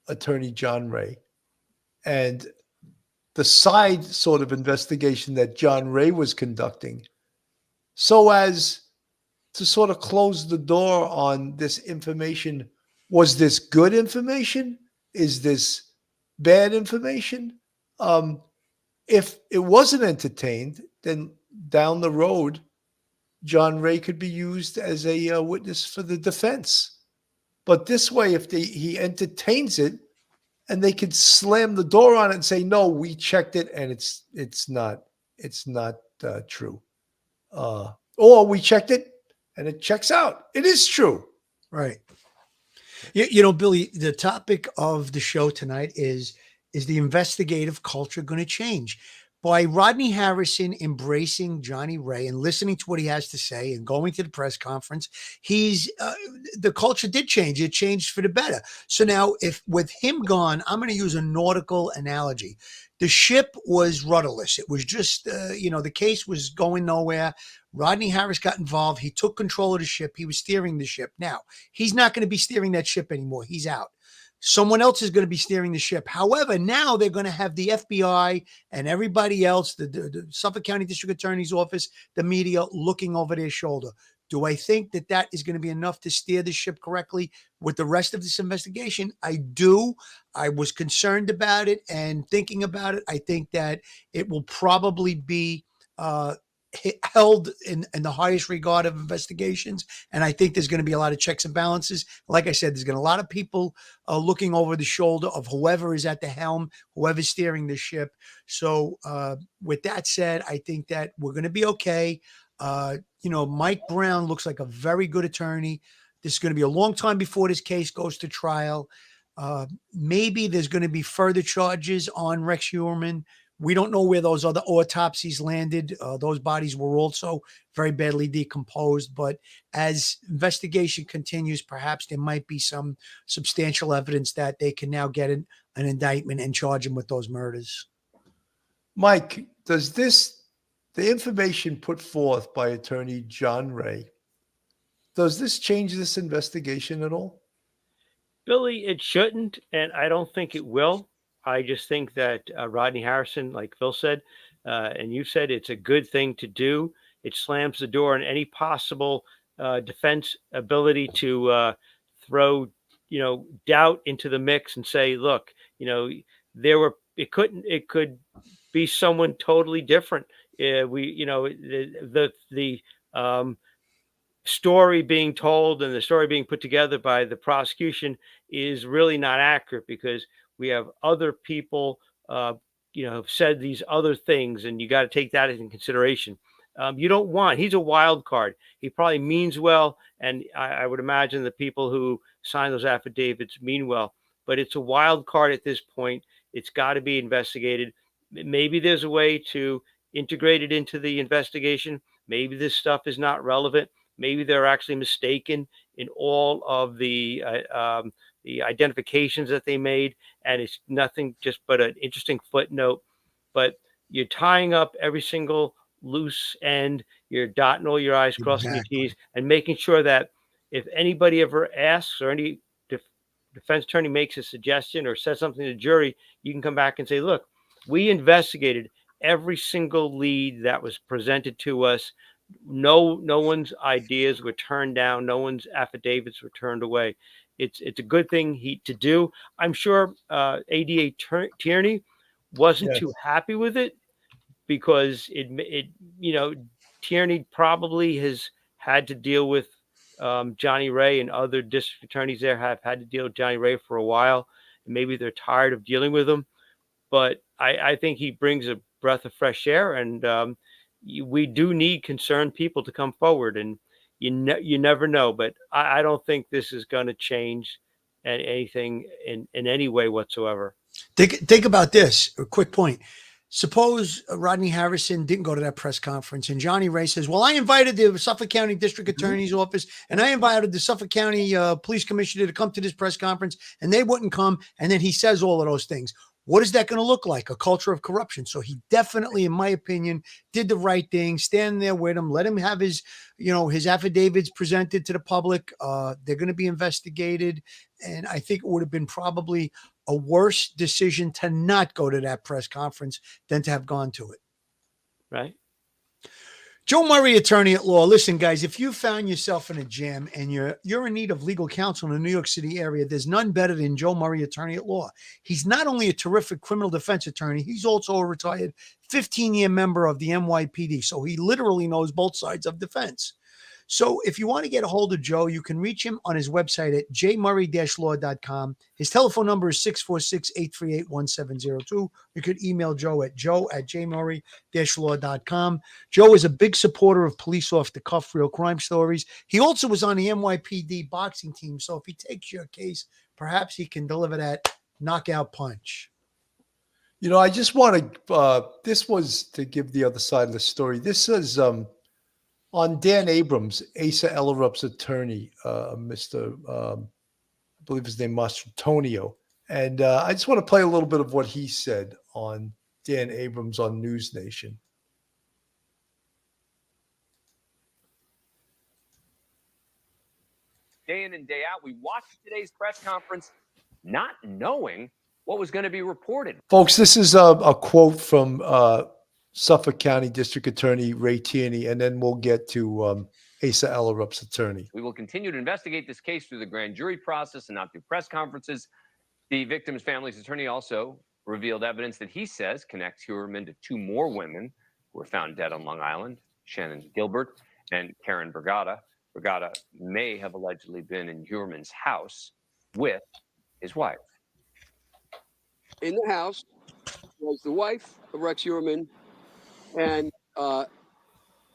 attorney John Ray. And the side sort of investigation that John Ray was conducting, so as to sort of close the door on this information. Was this good information? Is this bad information? If it wasn't entertained, then down the road, John Ray could be used as a witness for the defense. But this way, if he entertains it, and they could slam the door on it and say, "No, we checked it, and it's not true," or we checked it and it checks out. It is true, right? You know, Billy, the topic of the show tonight is the investigative culture going to change? By Rodney Harrison embracing Johnny Ray and listening to what he has to say and going to the press conference, the culture did change. It changed for the better. So now, if with him gone, I'm going to use a nautical analogy. The ship was rudderless. It was just, the case was going nowhere. Rodney Harris got involved. He took control of the ship. He was steering the ship. Now, he's not going to be steering that ship anymore. He's out. Someone else is going to be steering the ship. However, now they're going to have the FBI and everybody else, the Suffolk County District Attorney's Office, the media looking over their shoulder. Do I think that is going to be enough to steer the ship correctly with the rest of this investigation? I do. I was concerned about it and thinking about it. I think that it will probably be held in the highest regard of investigations. And I think there's going to be a lot of checks and balances. Like I said, there's going to be a lot of people looking over the shoulder of whoever is at the helm, whoever's steering the ship. So with that said, I think that we're going to be okay. Mike Brown looks like a very good attorney. This is going to be a long time before this case goes to trial. Maybe there's going to be further charges on Rex Huerman. We don't know where those other autopsies landed. Those bodies were also very badly decomposed. But as investigation continues, perhaps there might be some substantial evidence that they can now get an indictment and charge him with those murders. Mike, does the information put forth by Attorney John Ray, does this change this investigation at all? Billy, it shouldn't, and I don't think it will. I just think that Rodney Harrison, like Phil said, and you said, it's a good thing to do. It slams the door on any possible defense ability to throw, doubt into the mix and say, look, it could be someone totally different. The story being told and the story being put together by the prosecution is really not accurate, because we have other people, have said these other things, and you got to take that into consideration. He's a wild card. He probably means well, and I would imagine the people who sign those affidavits mean well, but it's a wild card at this point. It's got to be investigated. Maybe there's a way to integrate it into the investigation. Maybe this stuff is not relevant. Maybe they're actually mistaken in all of the identifications that they made, and it's nothing just but an interesting footnote. But you're tying up every single loose end. You're dotting all your I's, crossing your T's, and making sure that if anybody ever asks, or any defense attorney makes a suggestion or says something to the jury, you can come back and say, look, we investigated every single lead that was presented to us. No one's ideas were turned down. No one's affidavits were turned away. It's a good thing to do. I'm sure ADA Tierney wasn't too happy with it, because Tierney probably has had to deal with Johnny Ray, and other district attorneys there have had to deal with Johnny Ray for a while. And maybe they're tired of dealing with him. But I think he brings a breath of fresh air, and we do need concerned people to come forward, and you never know. But I don't think this is going to change anything in any way whatsoever. Think about this. A quick point. Suppose Rodney Harrison didn't go to that press conference, and Johnny Ray says, well, I invited the Suffolk County District Attorney's office, and I invited the Suffolk County Police Commissioner to come to this press conference, and they wouldn't come. And then he says all of those things. What is that going to look like? A culture of corruption. So he definitely, in my opinion, did the right thing. Stand there with him. Let him have his affidavits presented to the public. They're going to be investigated. And I think it would have been probably a worse decision to not go to that press conference than to have gone to it. Right. Joe Murray, attorney at law. Listen, guys, if you found yourself in a jam and you're in need of legal counsel in the New York City area, there's none better than Joe Murray, attorney at law. He's not only a terrific criminal defense attorney, he's also a retired 15-year member of the NYPD. So he literally knows both sides of defense. So if you want to get a hold of Joe, you can reach him on his website at jmurray-law.com. His telephone number is 646-838-1702. You could email Joe at joe@jmurray-law.com. Joe is a big supporter of Police Off the Cuff, Real Crime Stories. He also was on the NYPD boxing team. So if he takes your case, perhaps he can deliver that knockout punch. I just want to, this was to give the other side of the story. This is on Dan Abrams, Asa Ellerup's attorney, Mr. I believe his name was Mastrotonio. And I just want to play a little bit of what he said on Dan Abrams on News Nation. Day in and day out, we watched today's press conference not knowing what was going to be reported. Folks, this is a quote from Suffolk County District Attorney Ray Tierney, and then we'll get to Asa Ellerup's attorney. We will continue to investigate this case through the grand jury process and not through press conferences. The victim's family's attorney also revealed evidence that he says connects Huerman to two more women who were found dead on Long Island, Shannan Gilbert and Karen Brigada. Brigada may have allegedly been in Huerman's house with his wife. In the house was the wife of Rex Huerman and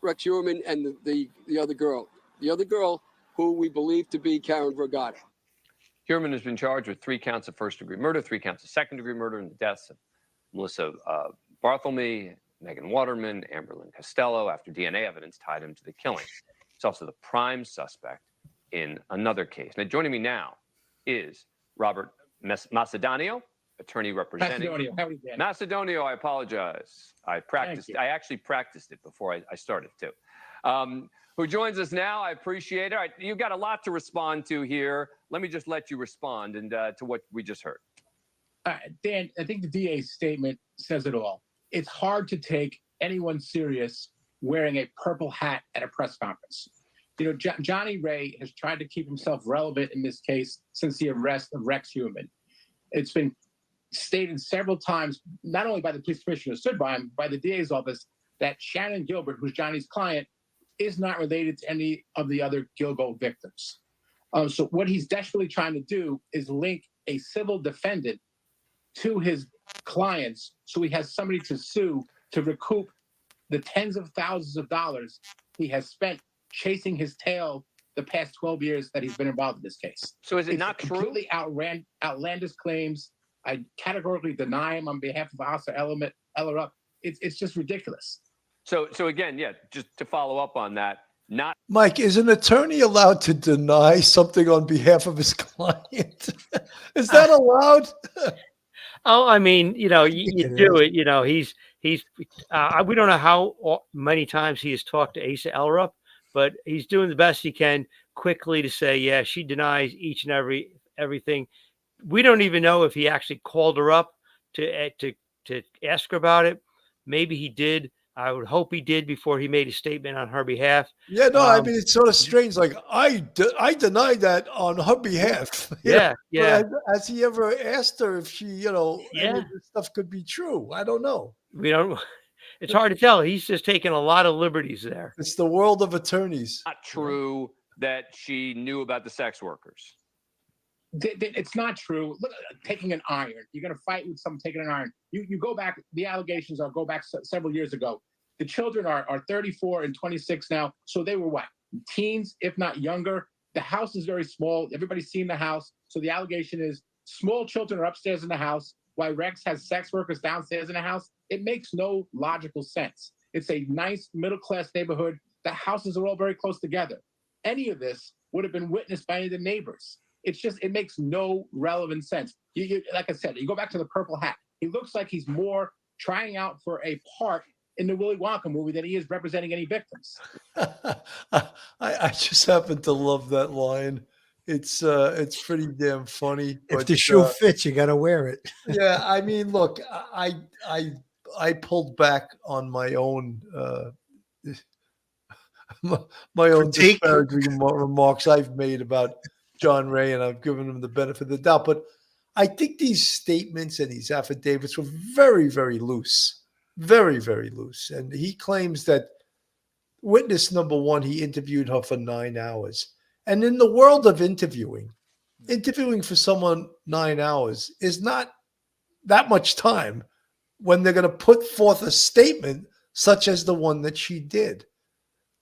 Rex Huerman and the other girl. The other girl who we believe to be Karen Brigada. Huerman has been charged with 3 counts of first-degree murder, 3 counts of second-degree murder, and the deaths of Melissa Barthelme, Megan Waterman, Amberlynn Costello, after DNA evidence tied him to the killing. He's also the prime suspect in another case. Now, joining me now is Robert Macedonio, attorney representing Macedonio. I apologize. I actually practiced it before I started too. Who joins us now? I appreciate it. All right, you've got a lot to respond to here. Let me just let you respond and to what we just heard. Dan, I think the DA's statement says it all. It's hard to take anyone serious wearing a purple hat at a press conference. You know, Johnny Ray has tried to keep himself relevant in this case since the arrest of Rex Heuermann. It's been stated several times, not only by the police commissioner who stood by him, by the DA's office, that Shannan Gilbert, who's Johnny's client, is not related to any of the other Gilgo victims. So what he's desperately trying to do is link a civil defendant to his clients so he has somebody to sue to recoup the tens of thousands of dollars he has spent chasing his tail the past 12 years that he's been involved in this case. So is it not true? Completely outlandish claims. I categorically deny him on behalf of Officer Ellerup. It's just ridiculous. So again, yeah, just to follow up on that, not Mike, is an attorney allowed to deny something on behalf of his client? Is that allowed? Oh, I mean, you know, you do it. You know, he's. We don't know how many times he has talked to Asa Ellerup, but he's doing the best he can quickly to say, yeah, she denies each and everything. We don't even know if he actually called her up to ask her about it. Maybe he did. I would hope he did before he made a statement on her behalf. Yeah, no, I mean, it's sort of strange. Like, I denied that on her behalf. Yeah. But has he ever asked her if she, any of Yeah. this stuff could be true? I don't know. We don't. It's hard to tell. He's just taking a lot of liberties there. It's the world of attorneys. not true that she knew about the sex workers. It's not true. Look, taking an iron. You're going to fight with someone taking an iron. You go back, the allegations go back several years ago. The children are 34 and 26 now. So they were what? Teens, if not younger. The house is very small. Everybody's seen the house. So the allegation is small children are upstairs in the house while Rex has sex workers downstairs in the house. It makes no logical sense. It's a nice middle-class neighborhood. The houses are all very close together. Any of this would have been witnessed by any of the neighbors. It's just, it makes no relevant sense. Like I said, you go back to the purple hat. He looks like he's more trying out for a part in the Willy Wonka movie than he is representing any victims. I just happen to love that line. It's pretty damn funny. If the shoe fits, you got to wear it. Yeah, I mean, look, I pulled back on my own my own disparaging remarks I've made about John Ray, and I've given him the benefit of the doubt. But I think these statements and these affidavits were very, very loose. Very, very loose. And he claims that witness number one, he interviewed her for 9 hours. And in the world of interviewing for someone 9 hours is not that much time when they're going to put forth a statement such as the one that she did.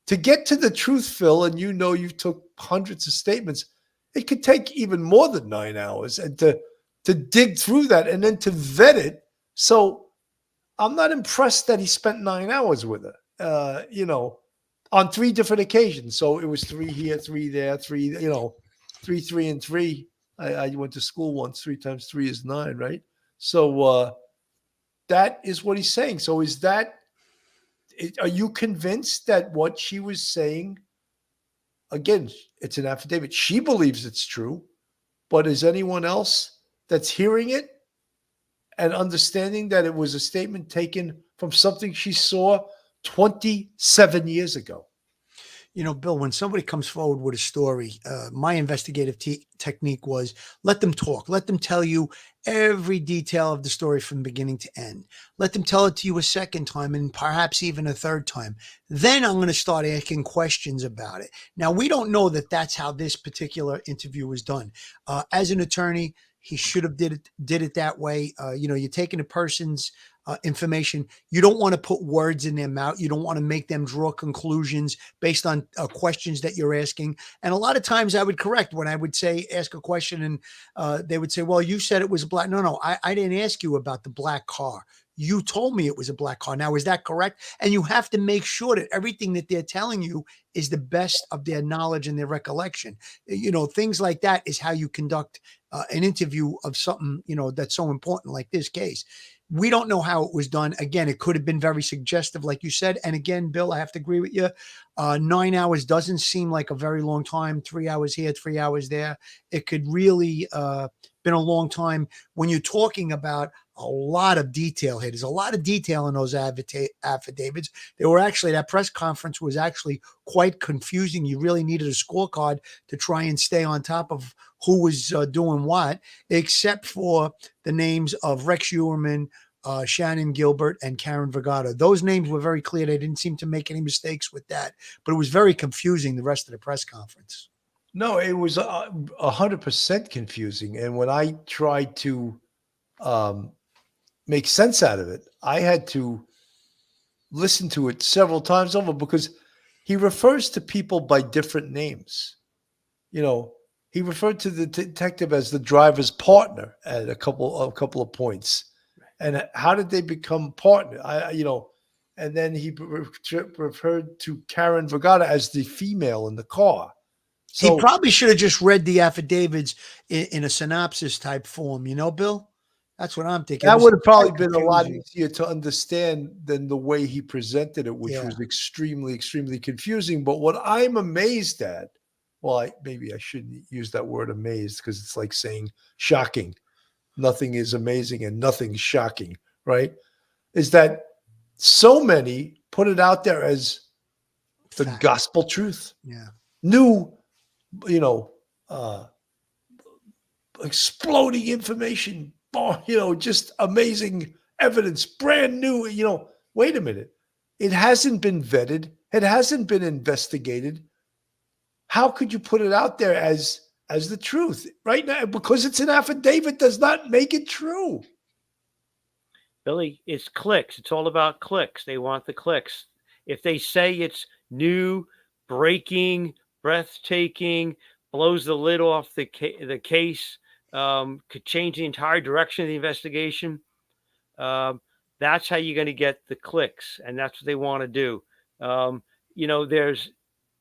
To get to the truth, Phil, and you took hundreds of statements, it could take even more than 9 hours, and to dig through that and then to vet it. So I'm not impressed that he spent 9 hours with her, on 3 different occasions. So it was 3 here, 3 there, 3, 3, and 3. I went to school once. 3 times 3 is 9, right? So that is what he's saying. So are you convinced that what she was saying, again, it's an affidavit, she believes it's true, but is anyone else that's hearing it and understanding that it was a statement taken from something she saw 27 years ago? You know, Bill, when somebody comes forward with a story, my investigative technique was let them talk. Let them tell you every detail of the story from beginning to end. Let them tell it to you a second time and perhaps even a third time. Then I'm going to start asking questions about it. Now, we don't know that that's how this particular interview was done. As an attorney, he should have did it that way. You're taking a person's information. You don't want to put words in their mouth. You don't want to make them draw conclusions based on questions that you're asking. And a lot of times I would correct when I would ask a question and they would say, well, you said it was black. No, I didn't ask you about the black car. you told me it was a black car. Now, is that correct? And you have to make sure that everything that they're telling you is the best of their knowledge and their recollection. Things like that is how you conduct an interview of something, that's so important like this case. We don't know how it was done. Again, it could have been very suggestive, like you said. And again, Bill, I have to agree with you. 9 hours doesn't seem like a very long time. 3 hours here, 3 hours there. It could really been a long time when you're talking about a lot of detail here. There's a lot of detail in those affidavits. That press conference was actually quite confusing. You really needed a scorecard to try and stay on top of who was doing what, except for the names of Rex Uerman, Shannan Gilbert, and Karen Vergata. Those names were very clear. They didn't seem to make any mistakes with that, but it was very confusing, the rest of the press conference. No, it was 100% confusing. And when I tried to make sense out of it, I had to listen to it several times over because he refers to people by different names. He referred to the detective as the driver's partner at a couple of points. And how did they become partner? And then he referred to Karen Vergata as the female in the car. So he probably should have just read the affidavits in a synopsis type form, Bill? That's what I'm thinking. That would have probably been a lot easier to understand than the way he presented it, which was extremely, extremely confusing. But what I'm amazed at, maybe I shouldn't use that word amazed because it's like saying shocking. Nothing is amazing and nothing's shocking, right? Is that so many put it out there as the gospel truth. Yeah. New, exploding information, just amazing evidence, brand new, wait a minute. It hasn't been vetted. It hasn't been investigated. How could you put it out there as the truth right now? Because it's an affidavit does not make it true. Billy, it's clicks. It's all about clicks. They want the clicks. If they say it's new, breaking, breathtaking, blows the lid off the case, could change the entire direction of the investigation, that's how you're going to get the clicks, and that's what they want to do.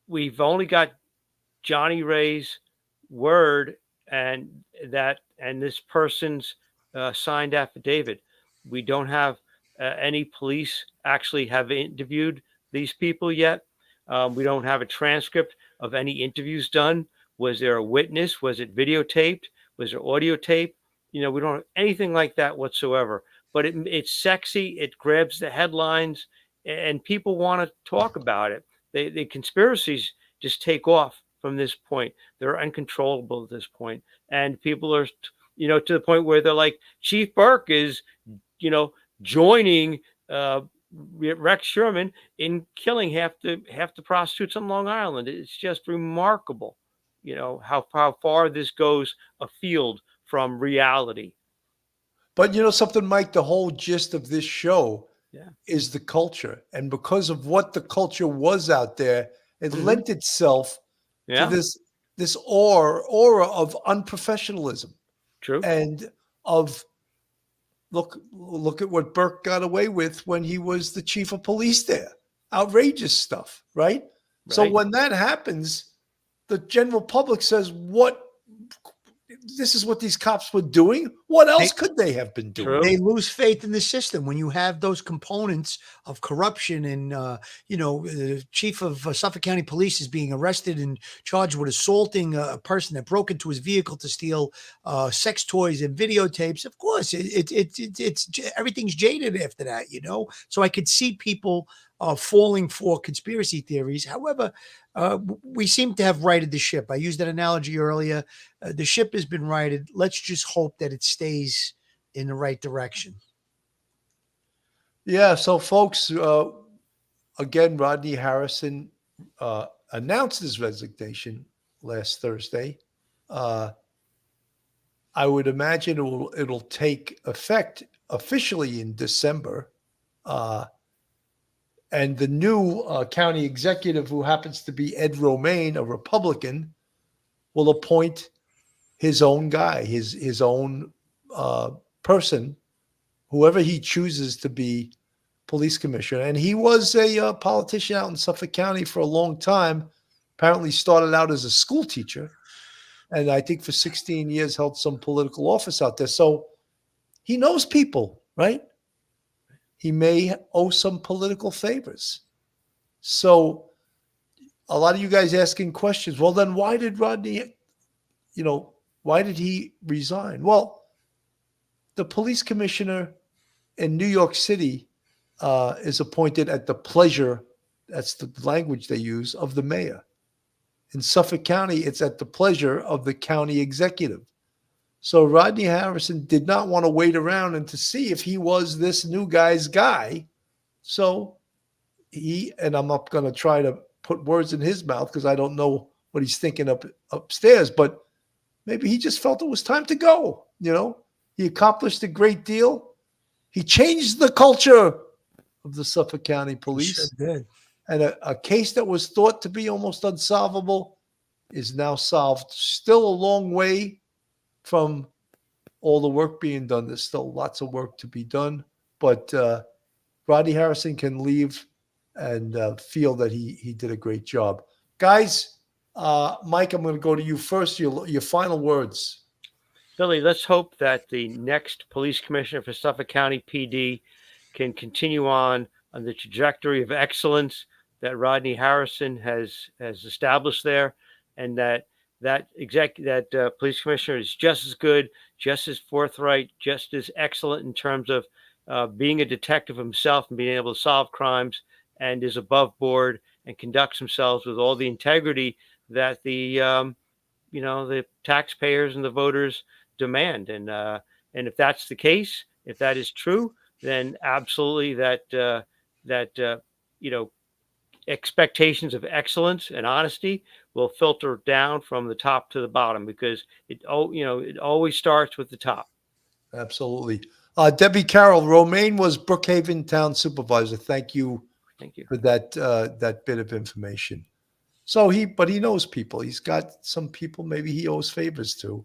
We've only got Johnny Ray's word and this person's signed affidavit. We don't have any police actually have interviewed these people yet. We don't have a transcript of any interviews done. Was there a witness? Was it videotaped? Was there audio tape? We don't have anything like that whatsoever. But it's sexy. It grabs the headlines, and people want to talk about it. The conspiracies just take off from this point. They're uncontrollable at this point, and people are, to the point where they're like, Chief Burke is, joining Rex Sherman in killing half the prostitutes on Long Island. It's just remarkable, how far this goes afield from reality. But something, Mike, the whole gist of this show is the culture. And because of what the culture was out there, it lent itself to this aura of unprofessionalism. True. And of look at what Burke got away with when he was the chief of police there. Outrageous stuff, right? So when that happens, the general public says, this is what these cops were doing. What else could they have been doing? They lose faith in the system when you have those components of corruption and, the chief of Suffolk County Police is being arrested and charged with assaulting a person that broke into his vehicle to steal sex toys and videotapes. Of course, it's everything's jaded after that, So I could see people falling for conspiracy theories. However, we seem to have righted the ship. I used that analogy earlier. The ship has been righted. Let's just hope that it stays in the right direction. Yeah. So, folks, again, Rodney Harrison announced his resignation last Thursday. I would imagine it'll take effect officially in December. And the new county executive, who happens to be Ed Romaine, a Republican, will appoint his own guy, his own person whoever he chooses to be police commissioner. And he was a politician out in Suffolk County for a long time. Apparently started out as a school teacher. And I think for 16 years held some political office out there. So he knows people, right? He may owe some political favors. So a lot of you guys asking questions. Well, then why did Rodney, why did he resign? Well, the police commissioner in New York City is appointed at the pleasure, that's the language they use, of the mayor. In Suffolk County, it's at the pleasure of the county executive. So Rodney Harrison did not want to wait around and to see if he was this new guy's guy. So and I'm not going to try to put words in his mouth because I don't know what he's thinking upstairs, but maybe he just felt it was time to go. He accomplished a great deal. He changed the culture of the Suffolk County Police. Sure did. And a case that was thought to be almost unsolvable is now solved. Still a long way from all the work being done. There's still lots of work to be done. But Rodney Harrison can leave and feel that he did a great job. Guys, Mike, I'm going to go to you first. Your final words. Billy, let's hope that the next police commissioner for Suffolk County PD can continue on the trajectory of excellence that Rodney Harrison has established there, and that police commissioner is just as good, just as forthright, just as excellent in terms of being a detective himself and being able to solve crimes, and is above board and conducts himself with all the integrity that the taxpayers and the voters demand. And if that's the case, if that is true, then absolutely that expectations of excellence and honesty will filter down from the top to the bottom, because it always starts with the top. Absolutely. Debbie Carroll, Romaine was Brookhaven Town Supervisor. Thank you for that bit of information. But he knows people. He's got some people maybe he owes favors to,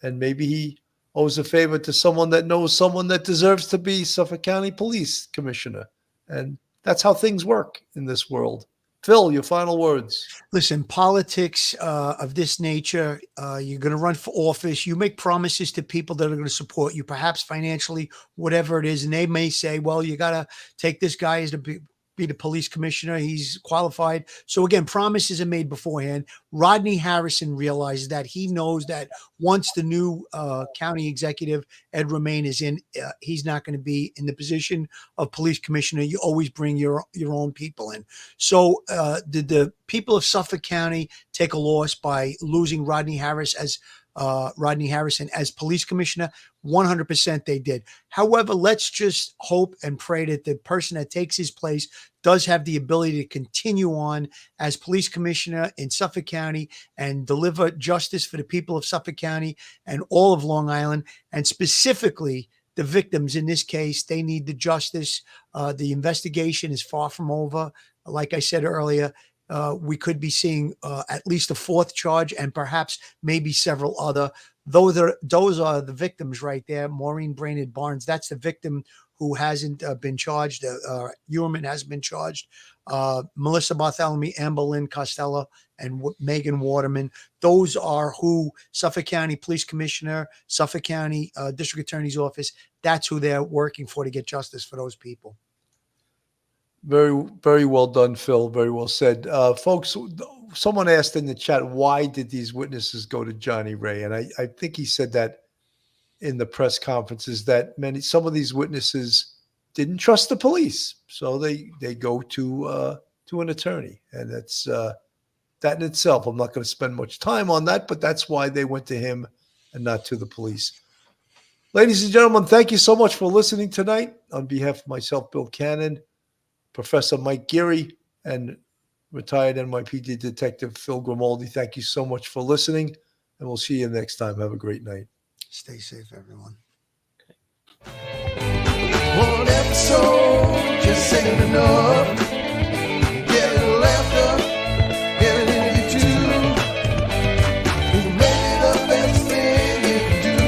and maybe he owes a favor to someone that knows someone that deserves to be Suffolk County Police Commissioner. And that's how things work in this world. Phil, your final words. Listen, politics of this nature, you're going to run for office. You make promises to people that are going to support you, perhaps financially, whatever it is. And they may say, well, you got to take this guy as to be the police commissioner. He's qualified. So again, promises are made beforehand. Rodney Harrison realizes that. He knows that once the new county executive, Ed Romaine, is in, he's not going to be in the position of police commissioner. You always bring your own people in. So did the people of Suffolk County take a loss by losing Rodney Harrison as police commissioner? 100% they did. However, let's just hope and pray that the person that takes his place does have the ability to continue on as police commissioner in Suffolk County and deliver justice for the people of Suffolk County and all of Long Island, and specifically the victims in this case. They need the justice. The investigation is far from over. Like I said earlier, we could be seeing at least a fourth charge and perhaps maybe several other. Those are the victims right there. Maureen Brainerd Barnes, that's the victim who hasn't been charged. Uhrman hasn't been charged. Melissa Bartholomew, Amber Lynn Costello, and Megan Waterman. Those are who Suffolk County Police Commissioner, Suffolk County District Attorney's Office, that's who they're working for to get justice for those people. Very, very well done, Phil. Very well said. Folks, someone asked in the chat, why did these witnesses go to Johnny Ray? And I think he said that in the press conferences, that some of these witnesses didn't trust the police. So they go to an attorney. And that's that in itself. I'm not going to spend much time on that, but that's why they went to him and not to the police. Ladies and gentlemen, thank you so much for listening tonight. On behalf of myself, Bill Cannon, Professor Mike Geary, and retired NYPD Detective Phil Grimaldi, thank you so much for listening, and we'll see you next time. Have a great night. Stay safe, everyone. One episode just ain't enough.